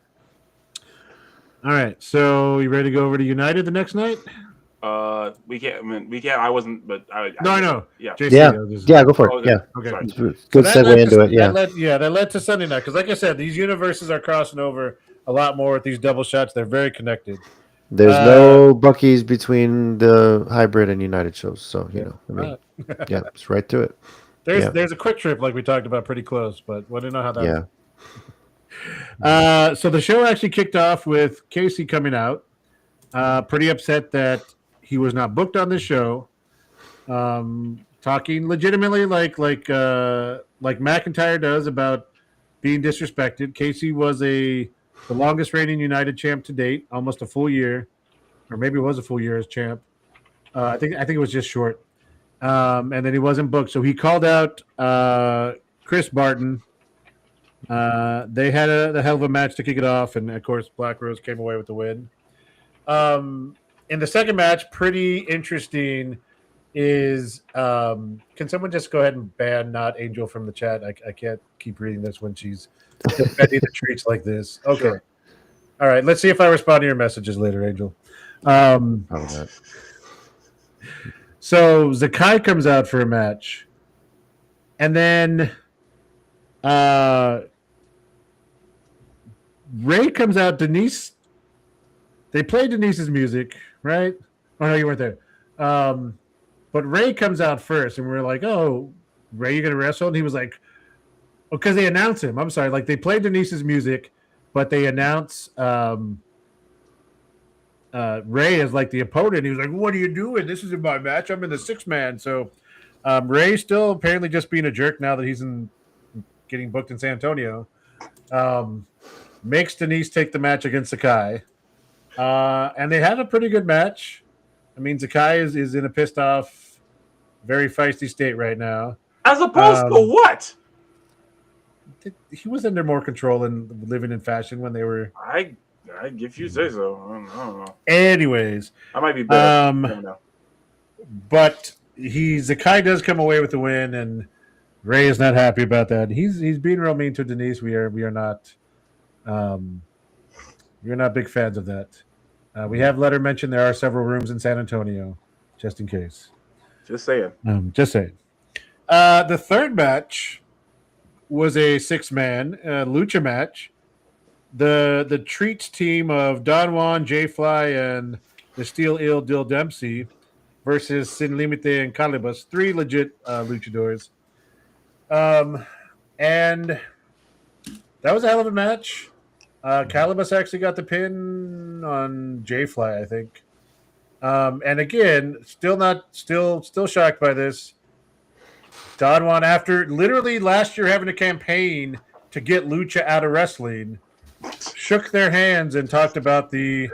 All right, so you ready to go over to United the next night? We can't. I mean, we can't. I wasn't, but No, I know. Yeah. JC, Yeah, I was just- yeah, go for Oh, it. Yeah, Okay. Sorry. good So that segue led into to- it. Yeah, that led to Sunday night because, like I said, these universes are crossing over a lot more with these double shots. They're very connected. there's no Bucky's between the hybrid and United shows, so you know, I mean, yeah, it's right to it. There's a quick trip like we talked about, pretty close, but we didn't know how that. Yeah, So the show actually kicked off with Casey coming out, pretty upset that he was not booked on the show. Talking legitimately like McIntyre does about being disrespected. Casey was the longest reigning United champ to date, almost a full year, or maybe it was a full year as champ. I think it was just short. And then he wasn't booked, so he called out Chris Barton. They had a hell of a match to kick it off, and of course, Black Rose came away with the win. In the second match, pretty interesting. Is can someone just go ahead and ban Not Angel from the chat? I can't keep reading this when she's defending the treats like this. Okay. Sure. All right. Let's see if I respond to your messages later, Angel. probably not. So Zakai comes out for a match, and then Ray comes out. Denise. They play Denise's music, right? Oh no, you weren't there. But Ray comes out first, and we're like, "Oh, Ray, you gonna wrestle?" And he was like, "Oh, because they announce him." I'm sorry, like they play Denise's music, but they announce Ray as like the opponent. He was like, "What are you doing? This isn't my match. I'm in the 6-man." So Ray still apparently just being a jerk now that he's getting booked in San Antonio. Makes Denise take the match against Sakai, and they have a pretty good match. I mean, Zakai is in a pissed off, very feisty state right now. As opposed to what? He was under more control and living in fashion when they were. I if you say so. I don't know. Anyways, I might be better. I don't know. But Zakai does come away with the win, and Ray is not happy about that. He's being real mean to Denise. We are not. We're not big fans of that. We have let her mention there are several rooms in San Antonio, just in case. Just saying. Just saying. The third match was a 6-man lucha match. The Treats team of Don Juan, J Fly, and the Steel Ill Dill Dempsey versus Sin Limite and Calibus, 3 legit luchadors. And that was a hell of a match. Calibus actually got the pin on J Fly, I think. And again, still shocked by this. Don Juan, after literally last year having a campaign to get lucha out of wrestling, shook their hands and talked about the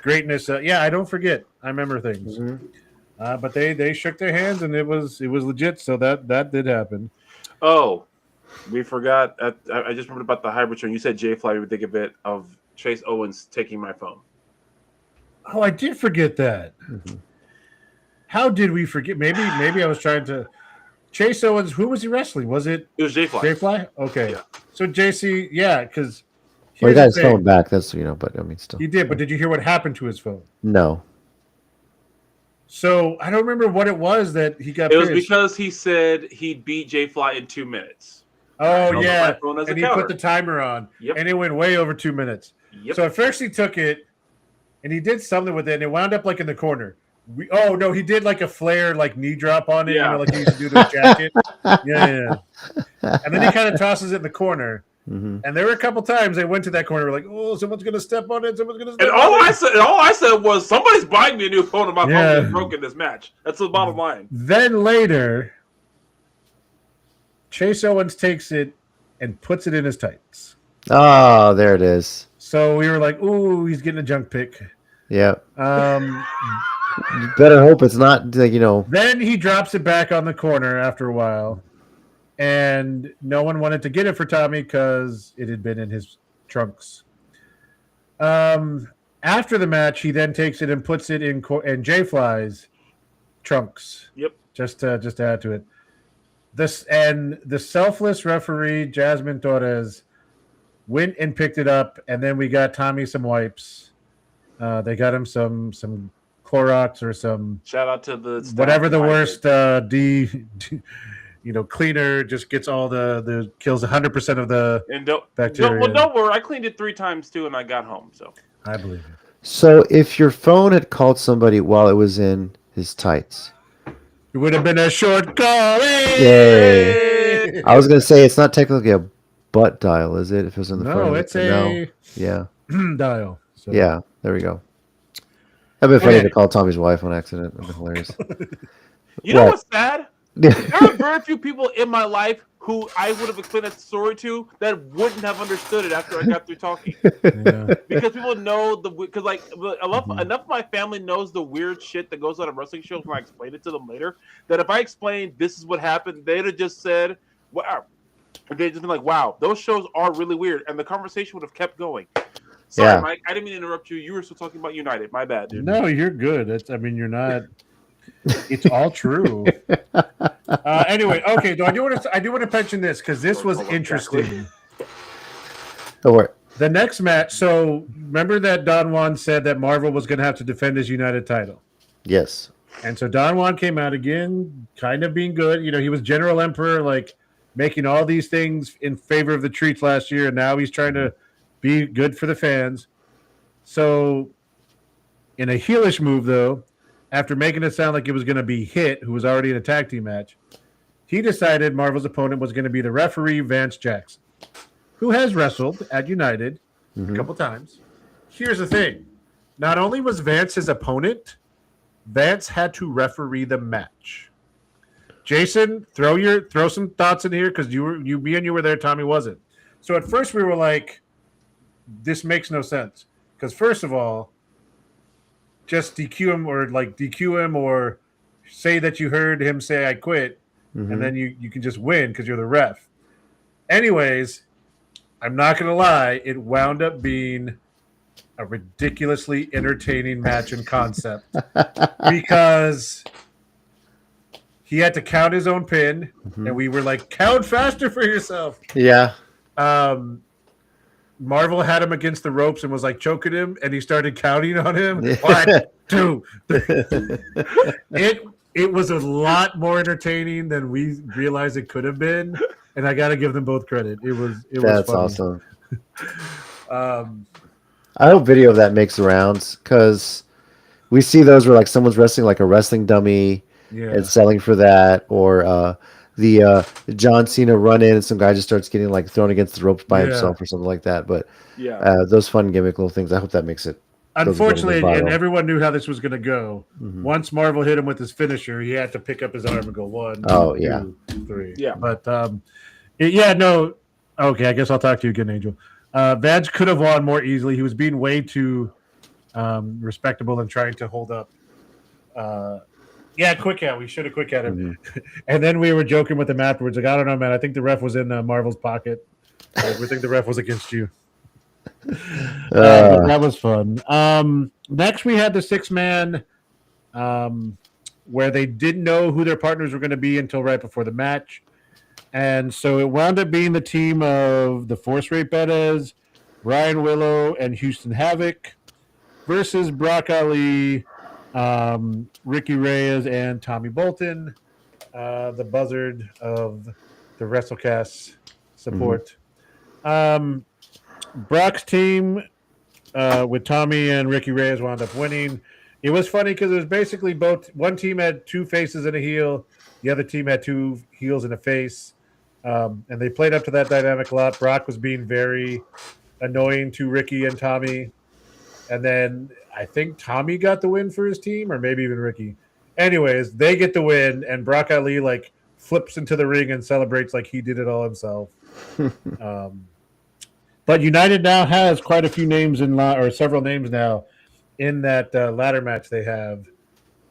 greatness. I don't forget. I remember things. Mm-hmm. But they shook their hands and it was legit. So that did happen. Oh, we forgot. I just remembered about the hybrid show. You said J Fly. We would think a bit of Chase Owens taking my phone. Oh, I did forget that. Mm-hmm. How did we forget? Maybe I was trying to. Chase Owens. Who was he wrestling? Was it? It was J Fly. J Fly. Okay. Yeah. So JC, because. Well, he got his phone back. That's but I mean, still. He did, but did you hear what happened to his phone? No. So I don't remember what it was that he got. It was because he said he beat J Fly in 2 minutes. Oh yeah, and he put the timer on, and it went way over 2 minutes. Yep. So at first he took it, and he did something with it, and it wound up like in the corner. He did like a flare, like knee drop on it, like he used to do the jacket. Yeah. And then he kind of tosses it in the corner. Mm-hmm. And there were a couple times they went to that corner, like, oh, someone's gonna step on it, someone's gonna step on it. All I said was somebody's buying me a new phone, and my phone is broken this match. That's the bottom line. Then later, Chase Owens takes it and puts it in his tights. Oh, there it is. So we were like, ooh, he's getting a junk pick. Yeah. You better hope it's not Then he drops it back on the corner after a while. And no one wanted to get it for Tommy because it had been in his trunks. After the match, he then takes it and puts it in J Fly's trunks. Yep. Just to add to it. The selfless referee Jasmine Torres went and picked it up, and then we got Tommy some wipes. They got him some Clorox or some Shout out to the staff whatever the behind worst it. cleaner just gets all the kills 100% of the And don't bacteria. don't worry. I cleaned it 3 times too, and I got home. So I believe you. So if your phone had called somebody while it was in his tights, It would have been a short call. Yay. I was gonna say it's not technically a butt dial, is it? If it was in the front No, of it, it's a yeah, dial. So. yeah. There we go. That'd been funny Okay. to call Tommy's wife on accident. That'd been hilarious. you know What? what's sad? There are very few people in my life who I would have explained that story to that wouldn't have understood it after I got through talking. Yeah. Because people know because enough of my family knows the weird shit that goes on at wrestling shows when I explain it to them later. That if I explained this is what happened, they'd have just said, "Wow." They'd just been like, "Wow, those shows are really weird," and the conversation would have kept going. Sorry, Yeah. Mike. I didn't mean to interrupt you. You were still talking about United. My bad, dude. No, you're good. You're not. It's all true. Anyway, okay. I do want to mention this because this was interesting. Don't worry. The next match. So remember that Don Juan said that Marvel was going to have to defend his United title, Yes. and so Don Juan came out again, kind of being good. He was General Emperor, like making all these things in favor of the treats last year, and now he's trying to be good for the fans. So, in a heelish move, though, after making it sound like it was going to be Hit, who was already in a tag team match, he decided Marvel's opponent was going to be the referee, Vance Jackson, who has wrestled at United a couple times. Here's the thing. Not only was Vance his opponent, Vance had to referee the match. Jason, throw some thoughts in here because me and you were there. Tommy wasn't. So at first we were like, this makes no sense. Because first of all, just DQ him or say that you heard him say I quit, and then you can just win because you're the ref. Anyways, I'm not going to lie. It wound up being a ridiculously entertaining match and concept because he had to count his own pin, and we were like, count faster for yourself. Yeah. Marvel had him against the ropes and was like choking him, and he started counting on him. 1, 2, 3. It was a lot more entertaining than we realized it could have been, and I got to give them both credit. It was That's funny. awesome. I hope video of that makes the rounds because we see those where like someone's wrestling like a wrestling dummy and selling for that, or the John Cena run in and some guy just starts getting like thrown against the ropes by himself or something like that. But those fun gimmick little things. I hope that makes it. Unfortunately, and everyone knew how this was going to go. Once Marvel hit him with his finisher, he had to pick up his arm and go 1, 2, 3. Yeah, but no. Okay, I guess I'll talk to you again, Angel. Vance could have won more easily. He was being way too respectable and trying to hold up. Quick count. We should have quick counted him. And then we were joking with him afterwards. Like, I don't know, man. I think the ref was in Marvel's pocket. We think the ref was against you. That was fun. Next, we had the 6-man where they didn't know who their partners were going to be until right before the match. And so it wound up being the team of the Force Rate Bettis, Brian Willow, and Houston Havoc versus Brock Ali, Ricky Reyes, and Tommy Bolton, the buzzard of the WrestleCast support. Brock's team with Tommy and Ricky Reyes wound up winning. It was funny because it was basically one team had 2 faces and a heel, the other team had 2 heels and a face, and they played up to that dynamic a lot. Brock was being very annoying to Ricky and Tommy, and then I think Tommy got the win for his team, or maybe even Ricky. Anyways, they get the win, and Brock Ali like flips into the ring and celebrates like he did it all himself. But United now has quite a few names or several names now in that ladder match they have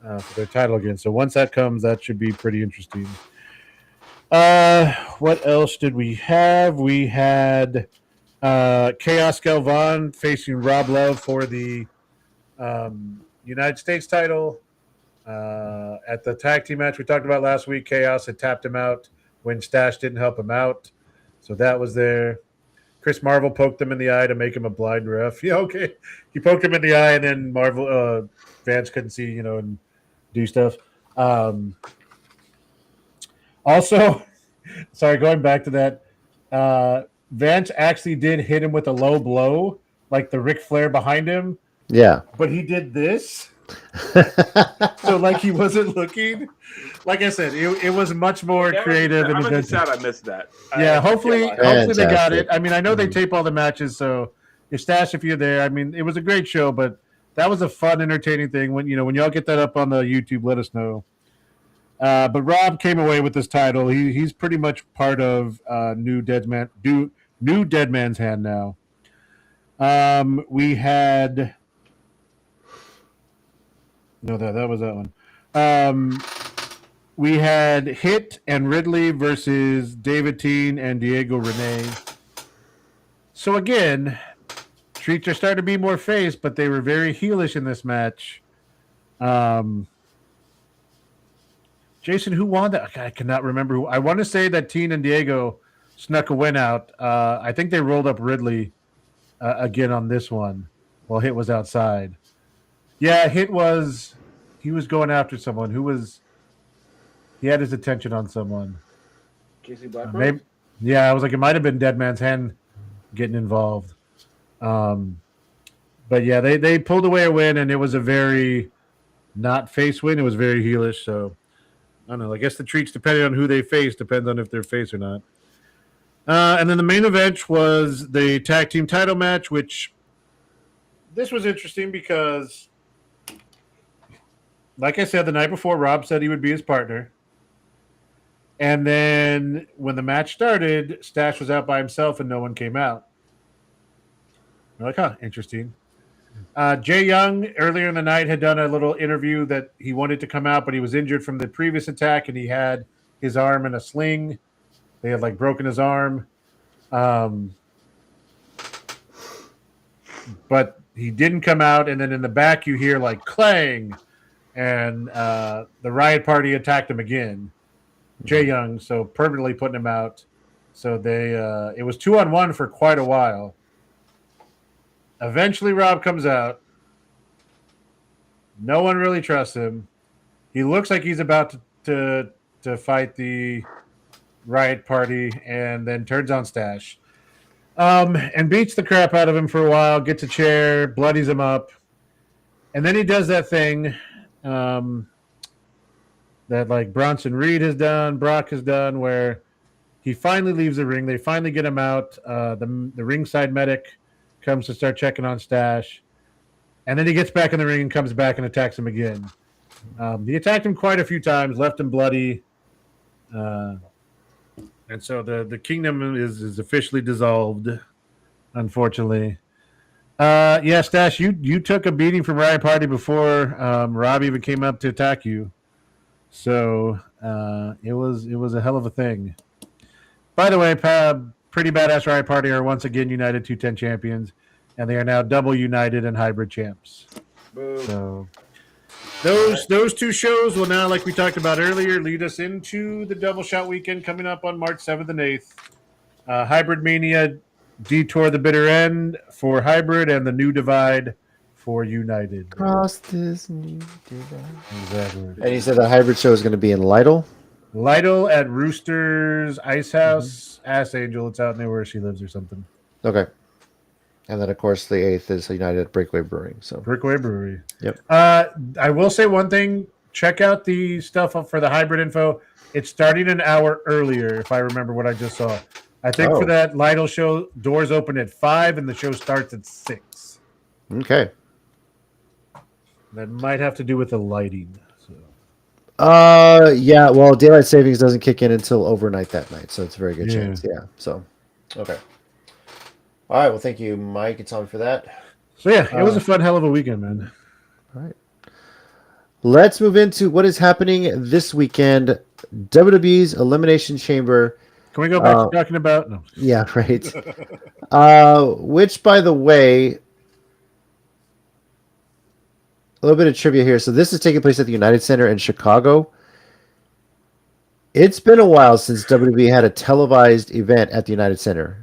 for their title again. So once that comes, that should be pretty interesting. What else did we have? We had Chaos Galvan facing Rob Love for the United States title. At the tag team match we talked about last week, Chaos had tapped him out when Stash didn't help him out. So that was there. Chris Marvel poked him in the eye to make him a blind ref. Yeah, okay. He poked him in the eye, and then Vance couldn't see, and do stuff. Also, sorry, going back to that, Vance actually did hit him with a low blow, like the Ric Flair behind him. Yeah. But he did this. So, like, he wasn't looking. Like I said, it was much more creative. I'm and actually sad I missed that. Yeah, hopefully they got it. Fantastic. I mean, I know they tape all the matches, so Stash, if you're there, I mean, it was a great show, but that was a fun, entertaining thing. When y'all get that up on the YouTube, let us know. But Rob came away with this title. He's pretty much part of New Dead Man's Hand now. We had that was that one. We had Hit and Ridley versus David Teen and Diego Rene. So again, treats are starting to be more face, but they were very heelish in this match. Jason, who won that? I cannot remember who. I want to say that Teen and Diego snuck a win out. I think they rolled up Ridley again on this one while Hit was outside. Yeah, he was going after someone he had his attention on someone. Casey Blackburn? Yeah, I was like, it might have been Dead Man's Hand getting involved. But yeah, they pulled away a win, and it was a very not face win. It was very heelish. So I don't know. I guess the treats, depending on who they face, depends on if they're face or not. And then the main event was the tag team title match, which this was interesting because, like I said, the night before, Rob said he would be his partner. And then when the match started, Stash was out by himself and no one came out. We're like, huh, interesting. Jay Young, earlier in the night, had done a little interview that he wanted to come out, but he was injured from the previous attack, and he had his arm in a sling. They had, like, broken his arm. But he didn't come out, and then in the back you hear, like, clang, and the Riot Party attacked him again. Jay Young, so permanently putting him out. So it was 2-on-1 for quite a while. Eventually, Rob comes out. No one really trusts him. He looks like he's about to fight the Riot Party, and then turns on Stash. And beats the crap out of him for a while, gets a chair, bloodies him up. And then he does that thing that, like, Bronson Reed has done, Brock has done, where he finally leaves the ring. They finally get him out. The ringside medic comes to start checking on Stash. And then he gets back in the ring and comes back and attacks him again. He attacked him quite a few times, left him bloody. And so the kingdom is officially dissolved, unfortunately. Yeah, Stash, you took a beating from Riot Party before Rob even came up to attack you. So it was a hell of a thing. By the way, Pretty Badass Riot Party are once again United 210 champions, and they are now double United and hybrid champs. Boom. So those two shows will now, like we talked about earlier, lead us into the Double Shot weekend coming up on March 7th and 8th. Hybrid Mania, Detour the Bitter End for hybrid, and the New Divide for United. Cross this new divide. Exactly. And you said the hybrid show is going to be in Lytle? Lytle at Rooster's Ice House. Ask Angel. It's out near where she lives or something. Okay. And then, of course, the 8th is United at Breakaway Brewing. So Breakaway Brewery. Yep. I will say one thing. Check out the stuff up for the hybrid info. It's starting an hour earlier, if I remember what I just saw. I think for that Lytle show, doors open at 5 and the show starts at 6. Okay. That might have to do with the lighting. So. Yeah, well, daylight savings doesn't kick in until overnight that night, so it's a very good chance. Yeah. So okay. All right, well, thank you, Mike and Tom, for that. So yeah, it was a fun hell of a weekend, man. All right. Let's move into what is happening this weekend. WWE's Elimination Chamber. Can we go back to talking about no? Yeah, right. Which, by the way, a little bit of trivia here. So this is taking place at the United Center in Chicago. It's been a while since WWE had a televised event at the United Center.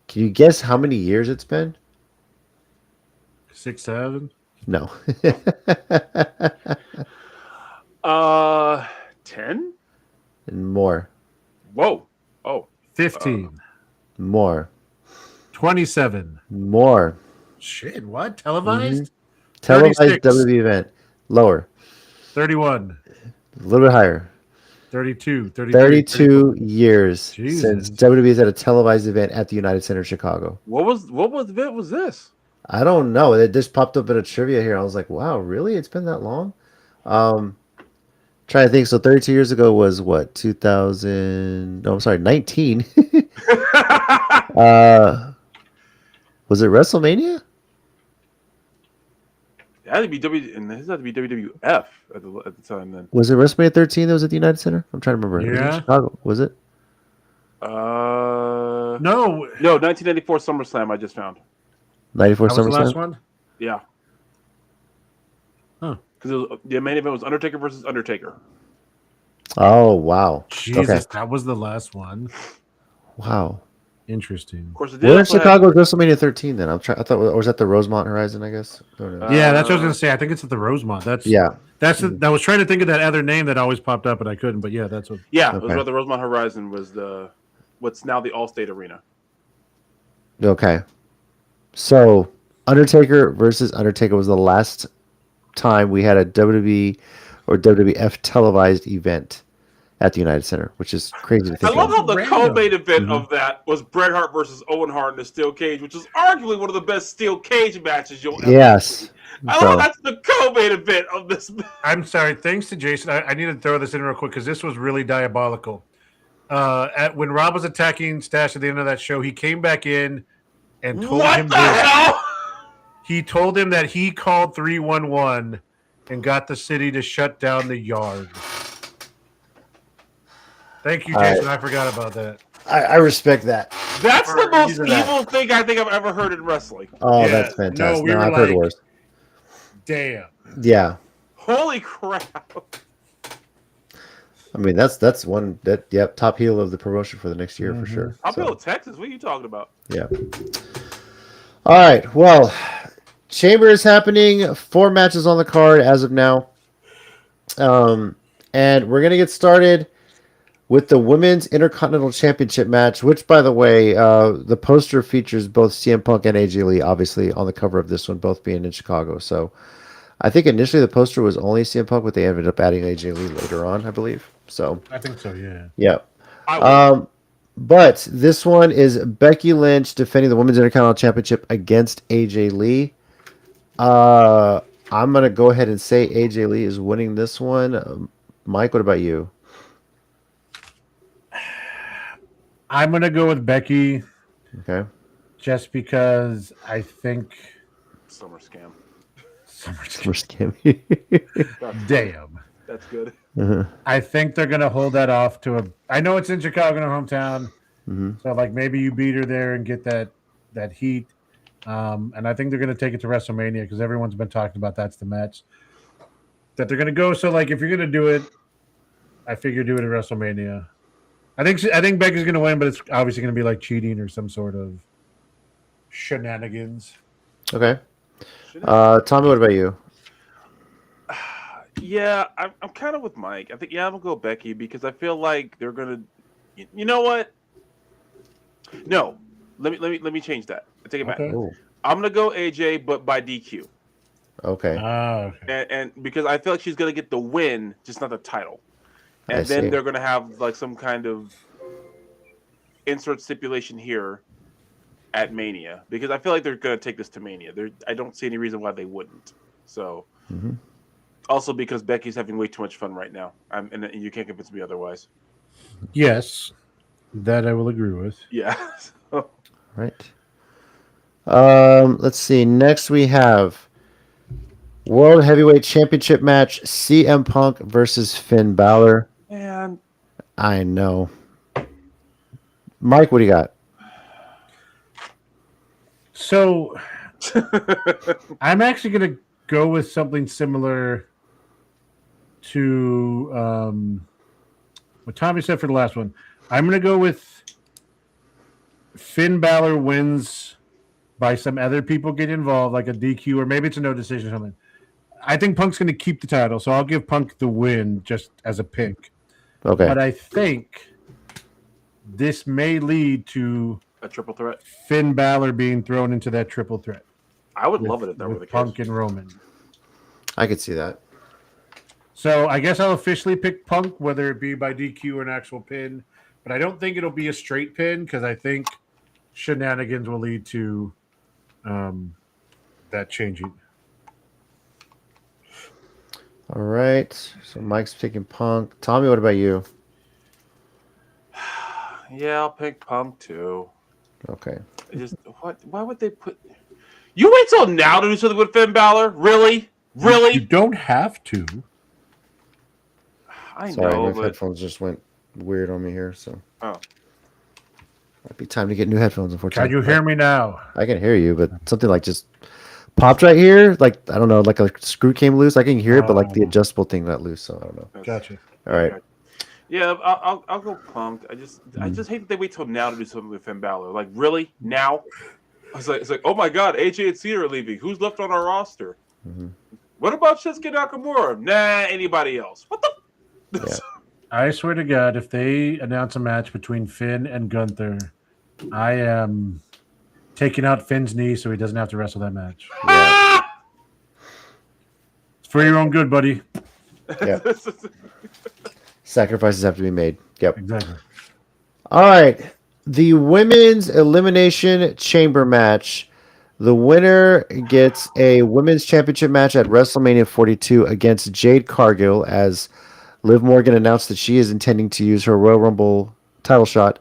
Can you guess how many years it's been? 6, 7. No. 10? And more. Whoa. Oh. 15. More. 27. More. Shit, what? Televised? Televised 36. WWE event. Lower. 31. A little bit higher. 32. 33. 32 years Jesus. since WWE has had a televised event at the United Center in Chicago. What event was this? I don't know. It just popped up in a trivia here. I was like, wow, really? It's been that long? Trying to think. So 32 years ago was what? 2000. No, I'm sorry, 19. Was it WrestleMania? It had to be and this had to be WWF at the time then. Was it WrestleMania 13 that was at the United Center? I'm trying to remember. It was in Yeah. Chicago. Was it? No. 1994 SummerSlam I just found. 94 That was the last SummerSlam? one? Yeah. Huh. Because the main event was Undertaker versus Undertaker. Oh, wow. Jesus, Okay. that was the last one. Wow. Interesting. Of course, it Where in also had- Chicago is WrestleMania 13 then? I thought, or was that the Rosemont Horizon, I guess? I don't know. Yeah, that's what I was gonna say. I think it's at the Rosemont. That's Yeah. I was trying to think of that other name that always popped up, but I couldn't. But yeah, that's what. Yeah, it Okay. was the Rosemont Horizon was what's now the Allstate Arena. Okay. So, Undertaker versus Undertaker was the last time we had a WWE or WWF televised event at the United Center, which is crazy to I think love of. how the Random. co-main event Mm-hmm. of that was Bret Hart versus Owen Hart in the steel cage, which is arguably one of the best steel cage matches you'll ever Yes. see. I So, love that's the co-main event of this. I'm sorry. Thanks to Jason. I need to throw this in real quick because this was really diabolical. When Rob was attacking Stash at the end of that show, he came back in and told What him the this. hell? He told him that he called 311 and got the city to shut down the yard. Thank you, All Jason. right. I forgot about that. I respect that. That's the For most using that. evil thing I think I've ever heard in wrestling. Oh, Yeah. that's fantastic. No, we were I've heard like- worse. Damn. Yeah. Holy crap! I mean, that's one that, yep, top heel of the promotion for the next year for sure. I'll So, build Texas. What are you talking about? yeah. All right. Well, Chamber is happening. 4 matches on the card as of now. And we're going to get started with the Women's Intercontinental Championship match, which, by the way, the poster features both CM Punk and AJ Lee, obviously, on the cover of this one, both being in Chicago. So I think initially the poster was only CM Punk, but they ended up adding AJ Lee later on, I believe. So, I think so, yeah. yeah. I would. But this one is Becky Lynch defending the Women's Intercontinental Championship against AJ Lee. I'm going to go ahead and say AJ Lee is winning this one. Mike, what about you? I'm going to go with Becky Okay. just because I think. Summer scam. First game. Damn. That's good. I think they're going to hold that off to a. I know it's in Chicago, in her hometown. So, like, maybe you beat her there and get that heat. And I think they're going to take it to WrestleMania because everyone's been talking about that's the match that they're going to go. So, like, if you're going to do it, I figure do it at WrestleMania. I think Becky's going to win, but it's obviously going to be like cheating or some sort of shenanigans. Okay. Tommy, what about you? Yeah, I'm kind of with Mike. I think I'm gonna go Becky because I feel like they're gonna. You know what? No, let me change that. I take it back. Okay. Oh, I'm gonna go AJ, but by DQ, okay. Okay. and because I feel like she's gonna get the win, just not the title. I And then see. they're gonna have like some kind of insert stipulation here at Mania because I feel like they're gonna take this to Mania. I don't see any reason why they wouldn't. So. Mhm. Also, because Becky's having way too much fun right now, and you can't convince me otherwise. Yes, that I will agree with. Yeah. So, Right. Let's see. Next we have World Heavyweight Championship match: CM Punk versus Finn Balor. man, I know. Mike, what do you got? So I'm actually going to go with something similar to what Tommy said for the last one. I'm going to go with Finn Balor wins by some other people get involved, like a DQ, or maybe it's a no decision or something. I think Punk's going to keep the title, so I'll give Punk the win just as a pick. Okay. But I think this may lead to A triple threat. Finn Balor being thrown into that triple threat. I would love it if that were the case. Punk and Roman. I could see that. So I guess I'll officially pick Punk, whether it be by DQ or an actual pin. But I don't think it'll be a straight pin because I think shenanigans will lead to that changing. All right. So Mike's picking Punk. Tommy, what about you? Yeah, I'll pick Punk too. Okay. Why would they put? You wait till now to do something with Finn Balor? Really? You don't have to. I Sorry, know, my but headphones just went weird on me here. So oh, might be time to get new headphones. Unfortunately, Can you hear me now? I can hear you, but something like just popped right here. Like I don't know, like a screw came loose. I can hear it, but like the adjustable thing got loose. So I don't know. Gotcha. All right. yeah, I'll go Punk. I just hate that they wait till now to do something with Finn Balor. Like really now? It's like oh my god, AJ and Cena are leaving. Who's left on our roster? Mm-hmm. What about Shinsuke Nakamura? Nah, anybody else? What the? Yeah. I swear to God, if they announce a match between Finn and Gunther, I am taking out Finn's knee so he doesn't have to wrestle that match. Yeah. It's for your own good, buddy. Yeah. Sacrifices have to be made. Yep. Exactly. All right. The women's elimination chamber match. The winner gets a women's championship match at WrestleMania 42 against Jade Cargill, as Liv Morgan announced that she is intending to use her Royal Rumble title shot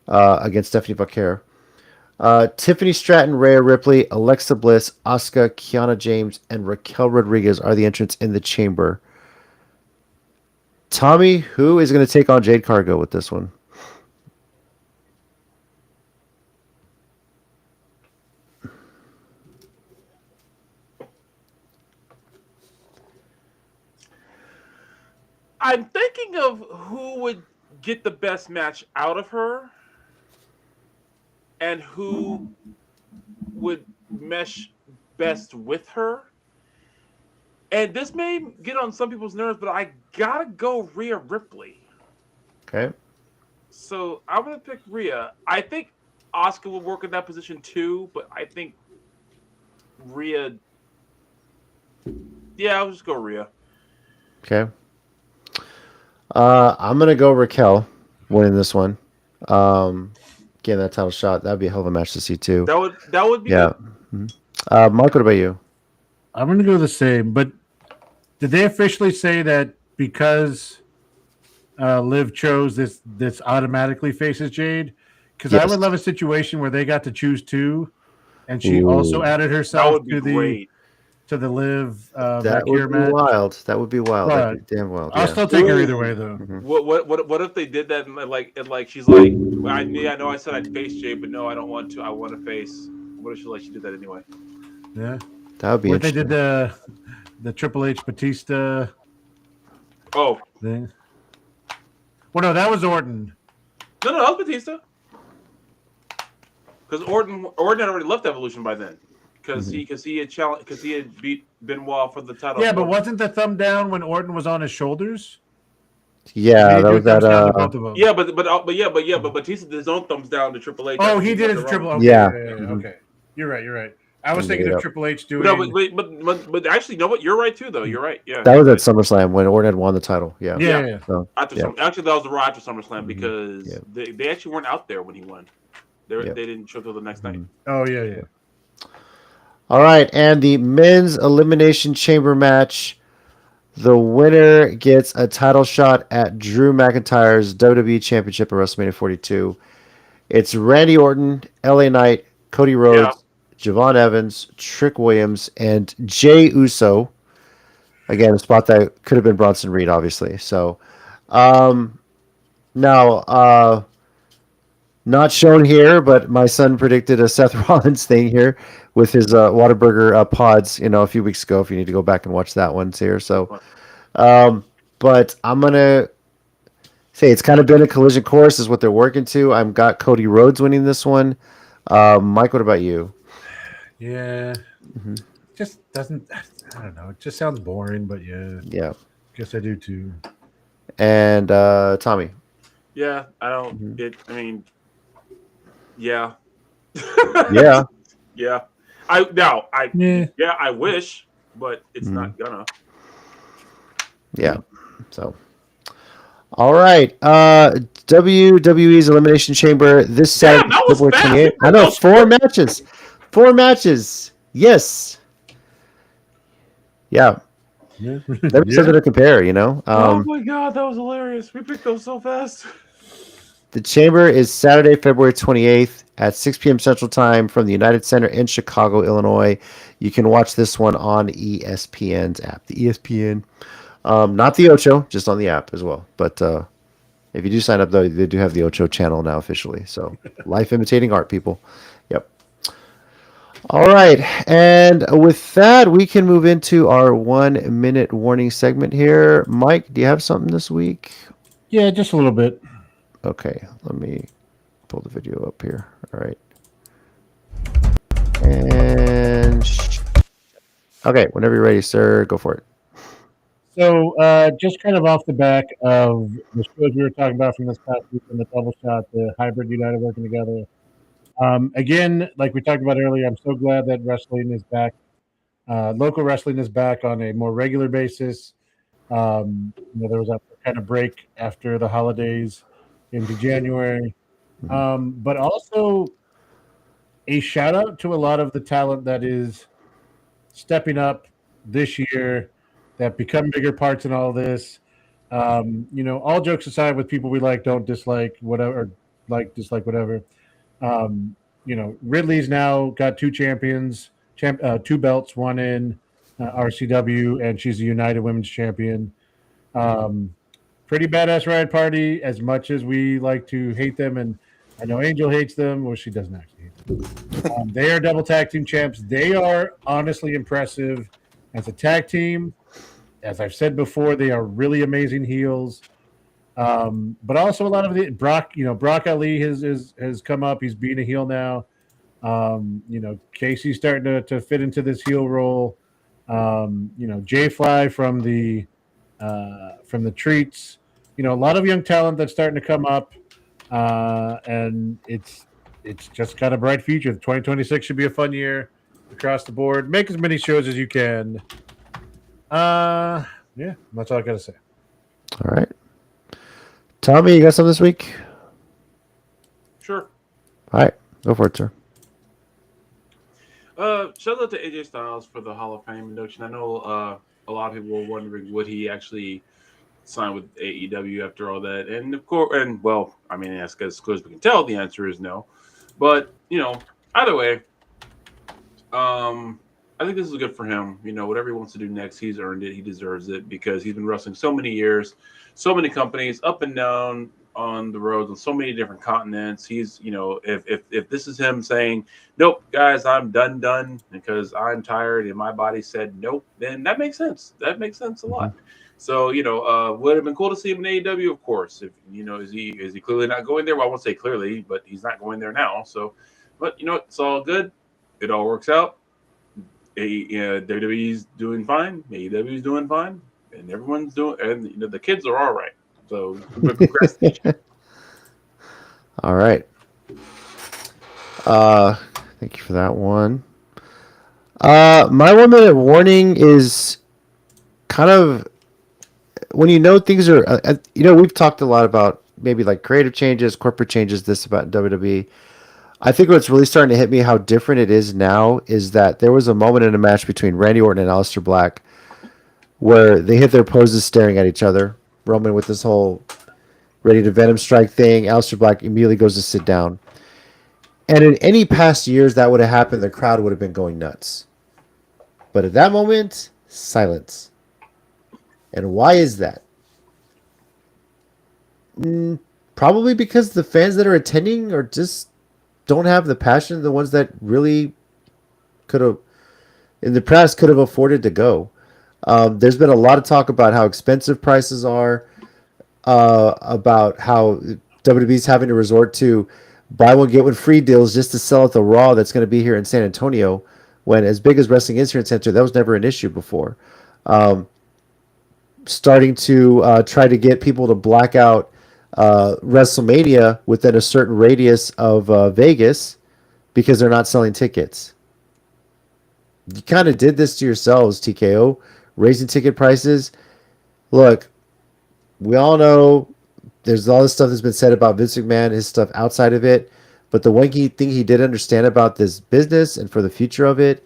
against Stephanie Vaquer. Tiffany Stratton, Rhea Ripley, Alexa Bliss, Asuka, Kiana James, and Raquel Rodriguez are the entrants in the chamber. Tommy, who is going to take on Jade Cargill with this one? I'm thinking of who would get the best match out of her and who would mesh best with her. And this may get on some people's nerves, but I gotta go Rhea Ripley. Okay. So I'm gonna pick Rhea. I think Asuka will work in that position too, but I think Rhea. Yeah, I'll just go Rhea. Okay. I'm gonna go Raquel winning this one. Getting that title shot, that'd be a hell of a match to see too. That would be Yeah. good. Mm-hmm. Mark, what about you? I'm going to go the same, but did they officially say that because Liv chose this automatically faces Jade? Because I Yes. would love a situation where they got to choose two, and she Ooh. also added That herself would be to great. the Liv That Vaquer would be match. wild. That would be wild. That'd be damn wild. I'll Yeah. still take her Ooh. either way, though. What if they did that and like she's like I know I said I'd face Jade, but no, I don't want to. I want to face. What if she did that anyway? Yeah. That would be What they interesting. did the Triple H Batista Oh thing. Well, no, that was Orton. no, that was Batista. Because Orton had already left Evolution by then. Because he had beat Benoit for the title. Yeah, but wasn't the thumb down when Orton was on his shoulders? Yeah, He that did was thumbs down to that. both of them. Yeah, but Batista did his own thumbs down to Triple H. Oh, he did it to Triple H. Okay, Yeah. Okay. You're right. I was He thinking made it of up. Triple H doing. No, but actually, you know what? You're right too, though. You're right. Yeah. That was at SummerSlam when Orton had won the title. Yeah. Yeah. So, Actually, that was the Raw after SummerSlam because Yeah. they actually weren't out there when he won. They didn't show till the next night. Oh yeah. all right, and the men's elimination chamber match. The winner gets a title shot at Drew McIntyre's WWE Championship at WrestleMania 42. It's Randy Orton, LA Knight, Cody Rhodes, Javon Evans, Trick Williams, and Jey Uso. Again, a spot that could have been Bronson Reed, obviously. So, now, not shown here, but my son predicted a Seth Rollins thing here with his Whataburger pods, a few weeks ago. If you need to go back and watch that one here, so. But I'm gonna Say it's kind of been a collision course, is what they're working to. I've got Cody Rhodes winning this one. Mike, what about you? Yeah. Just doesn't. I don't know. It just sounds boring, but yeah. Yeah. Guess I do too. And Tommy. Yeah, I don't. I mean, yeah, Yeah. yeah. I wish, but it's not gonna. Yeah. So. All right. WWE's Elimination Chamber this Saturday, Damn, that was February fast. 28th. I know, 4 matches. 4 matches. Yes. Yeah. There's something to compare, you know. Oh my god, that was hilarious. We picked those so fast. The Chamber is Saturday, February 28th at 6 p.m. Central Time from the United Center in Chicago, Illinois. You can watch this one on ESPN's app. The ESPN. Not the Ocho, just on the app as well. But if you do sign up, though, they do have the Ocho channel now officially. So, life imitating art, people. Yep. All right. And with that, we can move into our 1-minute warning segment here. Mike, do you have something this week? Yeah, just a little bit. Okay. Let me pull the video up here. All right. And okay, whenever you're ready, sir, go for it. So, just kind of off the back of the shows we were talking about from this past week and the double shot, the hybrid United working together. Again, like we talked about earlier, I'm so glad that wrestling is back. Local wrestling is back on a more regular basis. There was a kind of break after the holidays into January. But also a shout out to a lot of the talent that is stepping up this year, that become bigger parts in all this. All jokes aside, with people we like, don't dislike, whatever, dislike, whatever. Ridley's now got 2 champions, 2 belts, one in RCW, and she's a United Women's Champion. Pretty badass Riot Party, as much as we like to hate them, and I know Angel hates them, or she doesn't actually hate them. They are double tag team champs. They are honestly impressive as a tag team. As I've said before, they are really amazing heels. But also a lot of the Brock Ali has come up. He's being a heel now. Casey's starting to fit into this heel role. Jay Fly from the Treats. A lot of young talent that's starting to come up, and it's just got a bright future. 2026 should be a fun year across the board. Make as many shows as you can. Yeah, that's all I got to say. All right. Tommy, you got something this week? Sure. All right. Go for it, sir. Shout out to AJ Styles for the Hall of Fame induction. I know a lot of people were wondering would he actually sign with AEW after all that, and of course, as close as we can tell, the answer is no. But either way, I think this is good for him. Whatever he wants to do next, he's earned it. He deserves it because he's been wrestling so many years, so many companies, up and down on the roads on so many different continents. He's, if this is him saying, nope, guys, I'm done because I'm tired and my body said nope, then that makes sense. That makes sense a lot. So, would have been cool to see him in AEW, of course. If is he clearly not going there? Well, I won't say clearly, but he's not going there now. So, but it's all good. It all works out. WWE's doing fine, AEW's doing fine, and everyone's doing, and the kids are all right. So, congrats. All right. Thank you for that one. My 1-minute warning is kind of when things are, we've talked a lot about maybe like creative changes, corporate changes, this about WWE. I think what's really starting to hit me how different it is now is that there was a moment in a match between Randy Orton and Aleister Black where they hit their poses staring at each other. Roman with this whole ready to Venom strike thing. Aleister Black immediately goes to sit down. And in any past years that would have happened, the crowd would have been going nuts. But at that moment, silence. And why is that? Probably because the fans that are attending are just don't have the passion, the ones that really could have, in the past, could have afforded to go. There's been a lot of talk about how expensive prices are. about how WWE's having to resort to buy one get one free deals just to sell at the Raw that's going to be here in San Antonio. When as big as wrestling is here in San Antonio, that was never an issue before. Starting to try to get people to black out WrestleMania within a certain radius of Vegas because they're not selling tickets. You kind of did this to yourselves, TKO, raising ticket prices. Look, we all know there's all this stuff that's been said about Vince McMahon, his stuff outside of it. But the one key thing he did understand about this business and for the future of it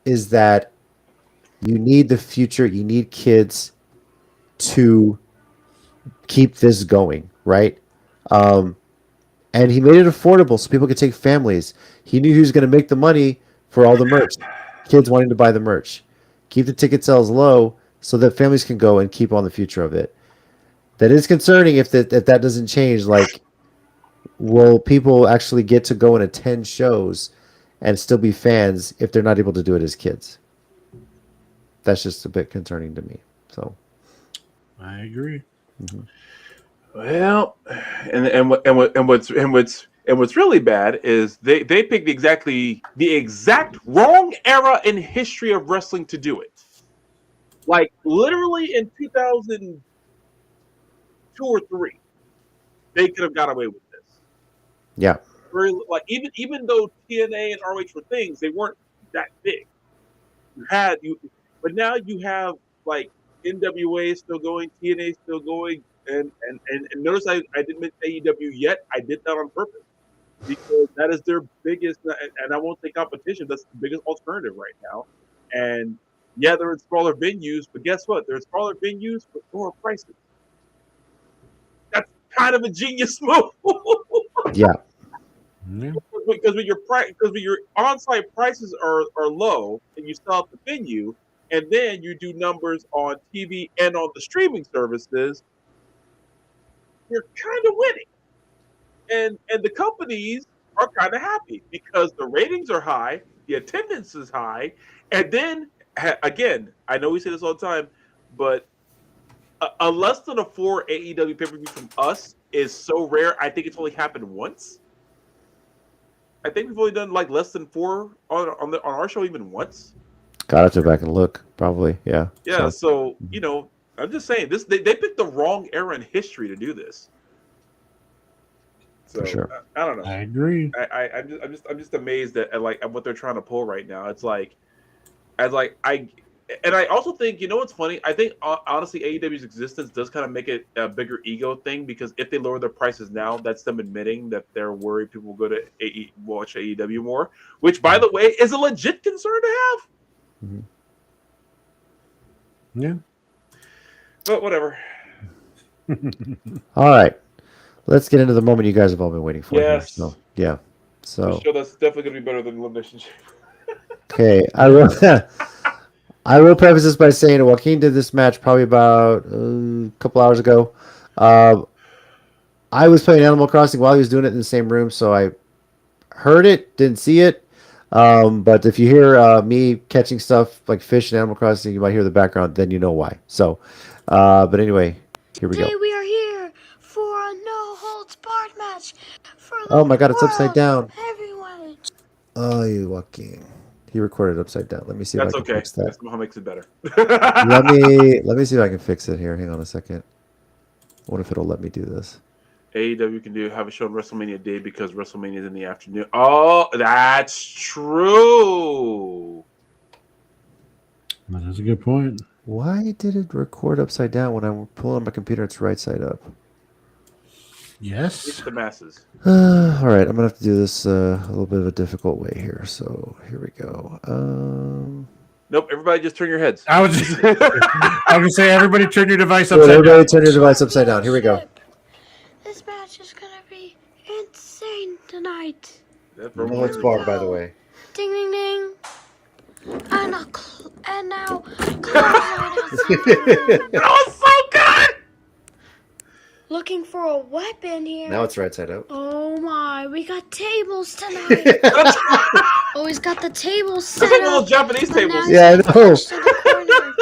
is that you need the future. You need kids to keep this going, right? And he made it affordable so people could take families. He knew he was going to make the money for all the merch. Kids wanting to buy the merch. Keep the ticket sales low so that families can go and keep on the future of it. That is concerning if that doesn't change. Like, will people actually get to go and attend shows and still be fans if they're not able to do it as kids? That's just a bit concerning to me. So, I agree. Mm-hmm. Well, and what's really bad is they picked the exact wrong era in history of wrestling to do it. Like literally in 2002 or 3, they could have got away with this. Yeah. Like even though TNA and ROH were things, they weren't that big. But now you have like NWA still going, TNA still going, and notice I didn't mention AEW yet. I did that on purpose because that is their biggest, and I won't say competition. That's the biggest alternative right now. And yeah, they're in smaller venues, but guess what? They're in smaller venues with lower prices. That's kind of a genius move. Yeah. Because when your on-site prices are low and you sell out the venue, and then you do numbers on TV and on the streaming services, you're kind of winning. And the companies are kind of happy because the ratings are high, the attendance is high, and then again, I know we say this all the time, but a less than a 4 AEW pay-per-view from us is so rare. I think it's only happened once. I think we've only done like less than 4 on our show even once. Gotta go back and look. Probably, yeah. Yeah, so you know, I'm just saying this. They picked the wrong era in history to do this. So For sure. I don't know. I agree. I'm just amazed at what they're trying to pull right now. It's like, I also think, you know what's funny? I think honestly AEW's existence does kind of make it a bigger ego thing because if they lower their prices now, that's them admitting that they're worried people will go to watch AEW more. Which, by the way, is a legit concern to have. Mm-hmm. Yeah. But whatever. All right. Let's get into the moment you guys have all been waiting for. Yes. Here. So, yeah. So, Sure, that's definitely going to be better than Elimination Chamber. okay. I will preface this by saying Joaquin did this match probably about a couple hours ago. I was playing Animal Crossing while he was doing it in the same room, so I heard it, didn't see it. But if you hear me catching stuff like fish in Animal Crossing, you might hear the background, then you know why. So, but anyway, here we go. Today we are here for a no-holds-barred match. For the Oh my God, it's upside down. Everyone. Oh, you Joaquin. He recorded it upside down. Let me see That's if I can okay. fix that. That somehow makes it better. let me see if I can fix it here. Hang on a second. I wonder if it'll let me do this. AEW can have a show on WrestleMania Day because WrestleMania is in the afternoon. Oh, that's true. That is a good point. Why did it record upside down when I'm pulling on my computer? It's right side up. Yes. It's the masses. All right, I'm gonna have to do this a little bit of a difficult way here. So here we go. Nope. Everybody, just turn your heads. I was gonna say, everybody turn your device Good, upside everybody down. turn your device upside down. Here we go. This match is gonna be insane tonight. No, it's bar, by the way. Ding ding ding. And now. Oh, so good. Looking for a weapon here. Now it's right side up. Oh my, we got tables tonight. Oh, he's got the tables set Look at up. little Japanese but tables. now Yeah, I he's know. pushed to the corner.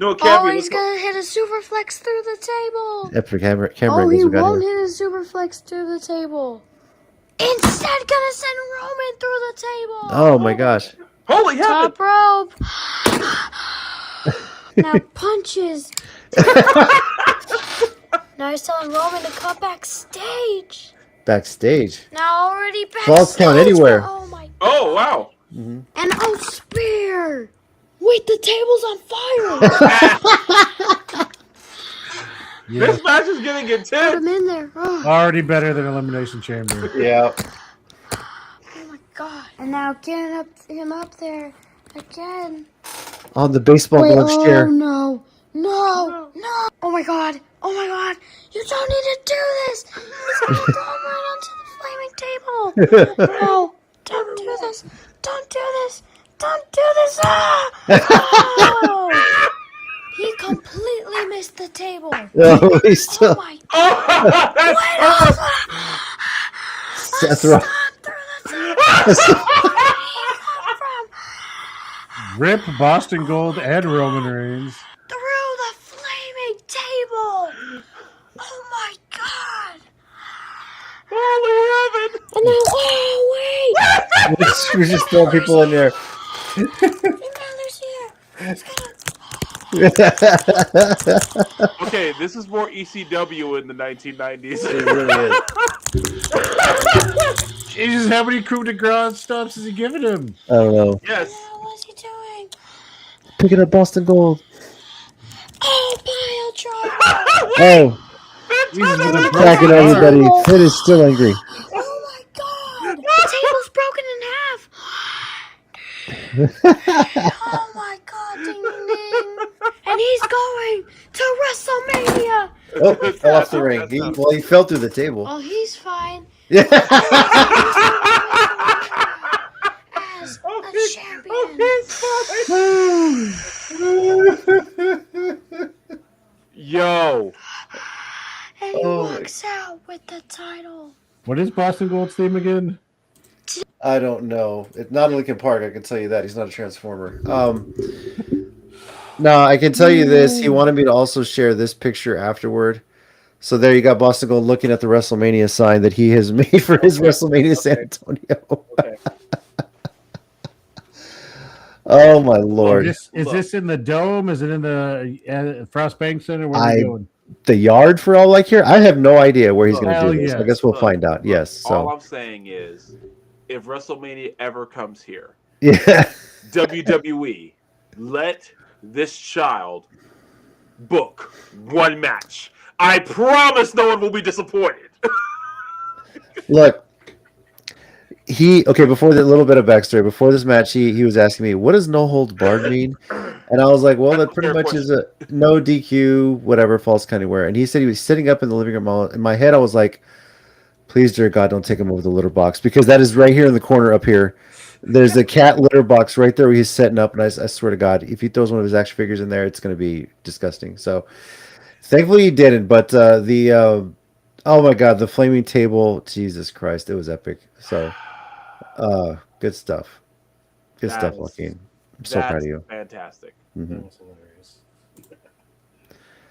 No, it can't Oh, be. he's gonna hit a superflex through the table. After camera Oh, he angles we got won't here. hit a superflex through the table. Instead, gonna send Roman through the table. Oh my gosh. Holy heaven! Top rope. Now punches. Now he's telling Roman to come backstage. Backstage. Now already backstage. False count anywhere. Oh my. Oh wow! And oh, spear. Wait, the table's on fire. Yeah. This match is getting Put intense. him in there. Oh, Already better than Elimination Chamber. Yeah. oh my god. And now getting him up there again. On the baseball Wait, glove oh chair. no. No. No. Oh my god. Oh my god. You don't need to do this. He's gonna throw him right onto the flaming table. No. Don't do this. Don't do this. Don't do this. Ah! Oh! He completely missed the table. No, he's Oh still my Oh, that's almost. Seth Stop Rollins. through the table. Where did he come from? Rip Boston Gold and Roman Reigns. Through the flaming table. Oh my god. Holy heaven! And then, oh wait. We're just throwing people in there. And now there's here. It's gonna. Okay, this is more ECW in the 1990s. It really is. Jesus, how many coup de grace stops is he giving him? I don't know. Yes. What is he doing? Picking up Boston Gold. Oh, pile driver. Oh, Jesus, with a broken attacking arm. everybody. Finn is still angry. Oh my god. The table's broken in half. Oh my god, ding ding ding. And he's going to WrestleMania. Oh, fell off the ring. He fell through the table. Oh, he's fine. Yeah. As Oh, a he's champion. Yo. And he Oh. walks out with the title. What is Boston Gold's name again? I don't know. It's not a Linkin Park. I can tell you that. He's not a Transformer. No, I can tell you this. He wanted me to also share this picture afterward. So there you got Boston Gold looking at the WrestleMania sign that he has made for his WrestleMania San Antonio. Okay. Oh my lord! Is this in the Dome? Is it in the Frost Bank Center? Where are we going? The yard for all like here. I have no idea where he's going to Hell do this. yes. I guess we'll Look, find out. Yes. All So I'm saying is, if WrestleMania ever comes here, yeah. WWE, let this child book one match. I promise no one will be disappointed. Look. Before the little bit of backstory, before this match, he was asking me, what does no holds barred mean? And I was like, well, that pretty Fair much is a no DQ, whatever, false count anywhere. And he said he was sitting up in the living room. In my head, I was like, please, dear God, don't take him over the litter box, because that is right here in the corner up here. There's a cat litter box right there where he's setting up. And I swear to God, if he throws one of his action figures in there, it's going to be disgusting. So thankfully he didn't. But oh my God, the flaming table, Jesus Christ, it was epic. So good stuff. Good stuff, Joaquin. I'm so proud of you. Fantastic. Mhm. That was hilarious.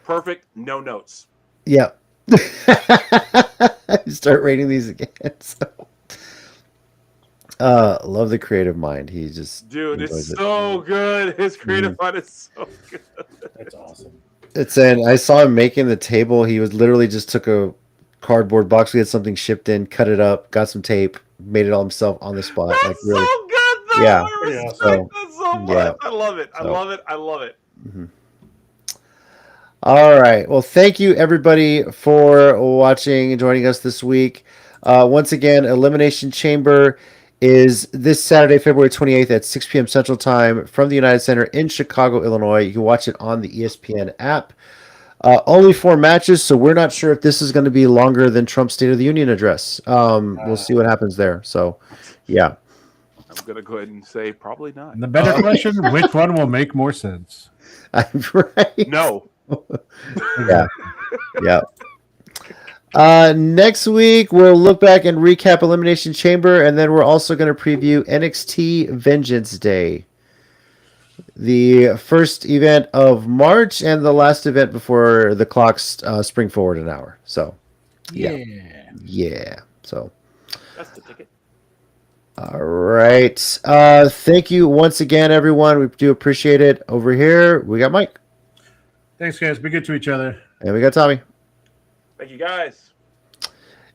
Perfect. No notes. Yeah. Start rating these again. So. Love the creative mind. He just Dude, it's enjoys it. so good. His creative mind is so good. That's awesome. It's and I saw him making the table. He was literally just took a cardboard box. We had something shipped in, cut it up, got some tape, made it all himself on the spot. That's Like really. so good, though. Yeah. I respect So, that so much. yeah. I love it. I So. love it. I love it. All right. Well, thank you everybody for watching and joining us this week. Once again, Elimination Chamber is this Saturday, February 28th at 6 p.m. Central Time from the United Center in Chicago, Illinois. You can watch it on the ESPN app. Only 4 matches, so we're not sure if this is going to be longer than Trump's State of the Union address. We'll see what happens there. So, yeah. I'm going to go ahead and say probably not. And the better question: which one will make more sense? Right. No. Yeah. Yeah. Next week, we'll look back and recap Elimination Chamber, and then we're also going to preview NXT Vengeance Day. the first event of March and the last event before the clocks spring forward an hour. So, yeah. So, That's the ticket. all right. Thank you once again, everyone. We do appreciate it. Over here, we got Mike. Thanks, guys. Be good to each other. And we got Tommy. Thank you, guys.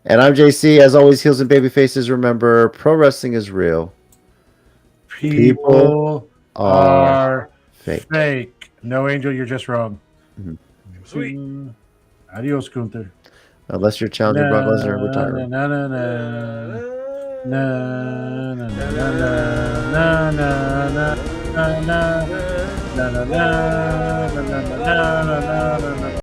And I'm JC. As always, heels and baby faces. Remember, pro wrestling is real. People are fake. fake. No, Angel, you're just wrong. Sweet. Adios, Gunther. Unless you're challenging Brock Lesnar, retire. Na na na na na na na na na na na na na na na na na na na na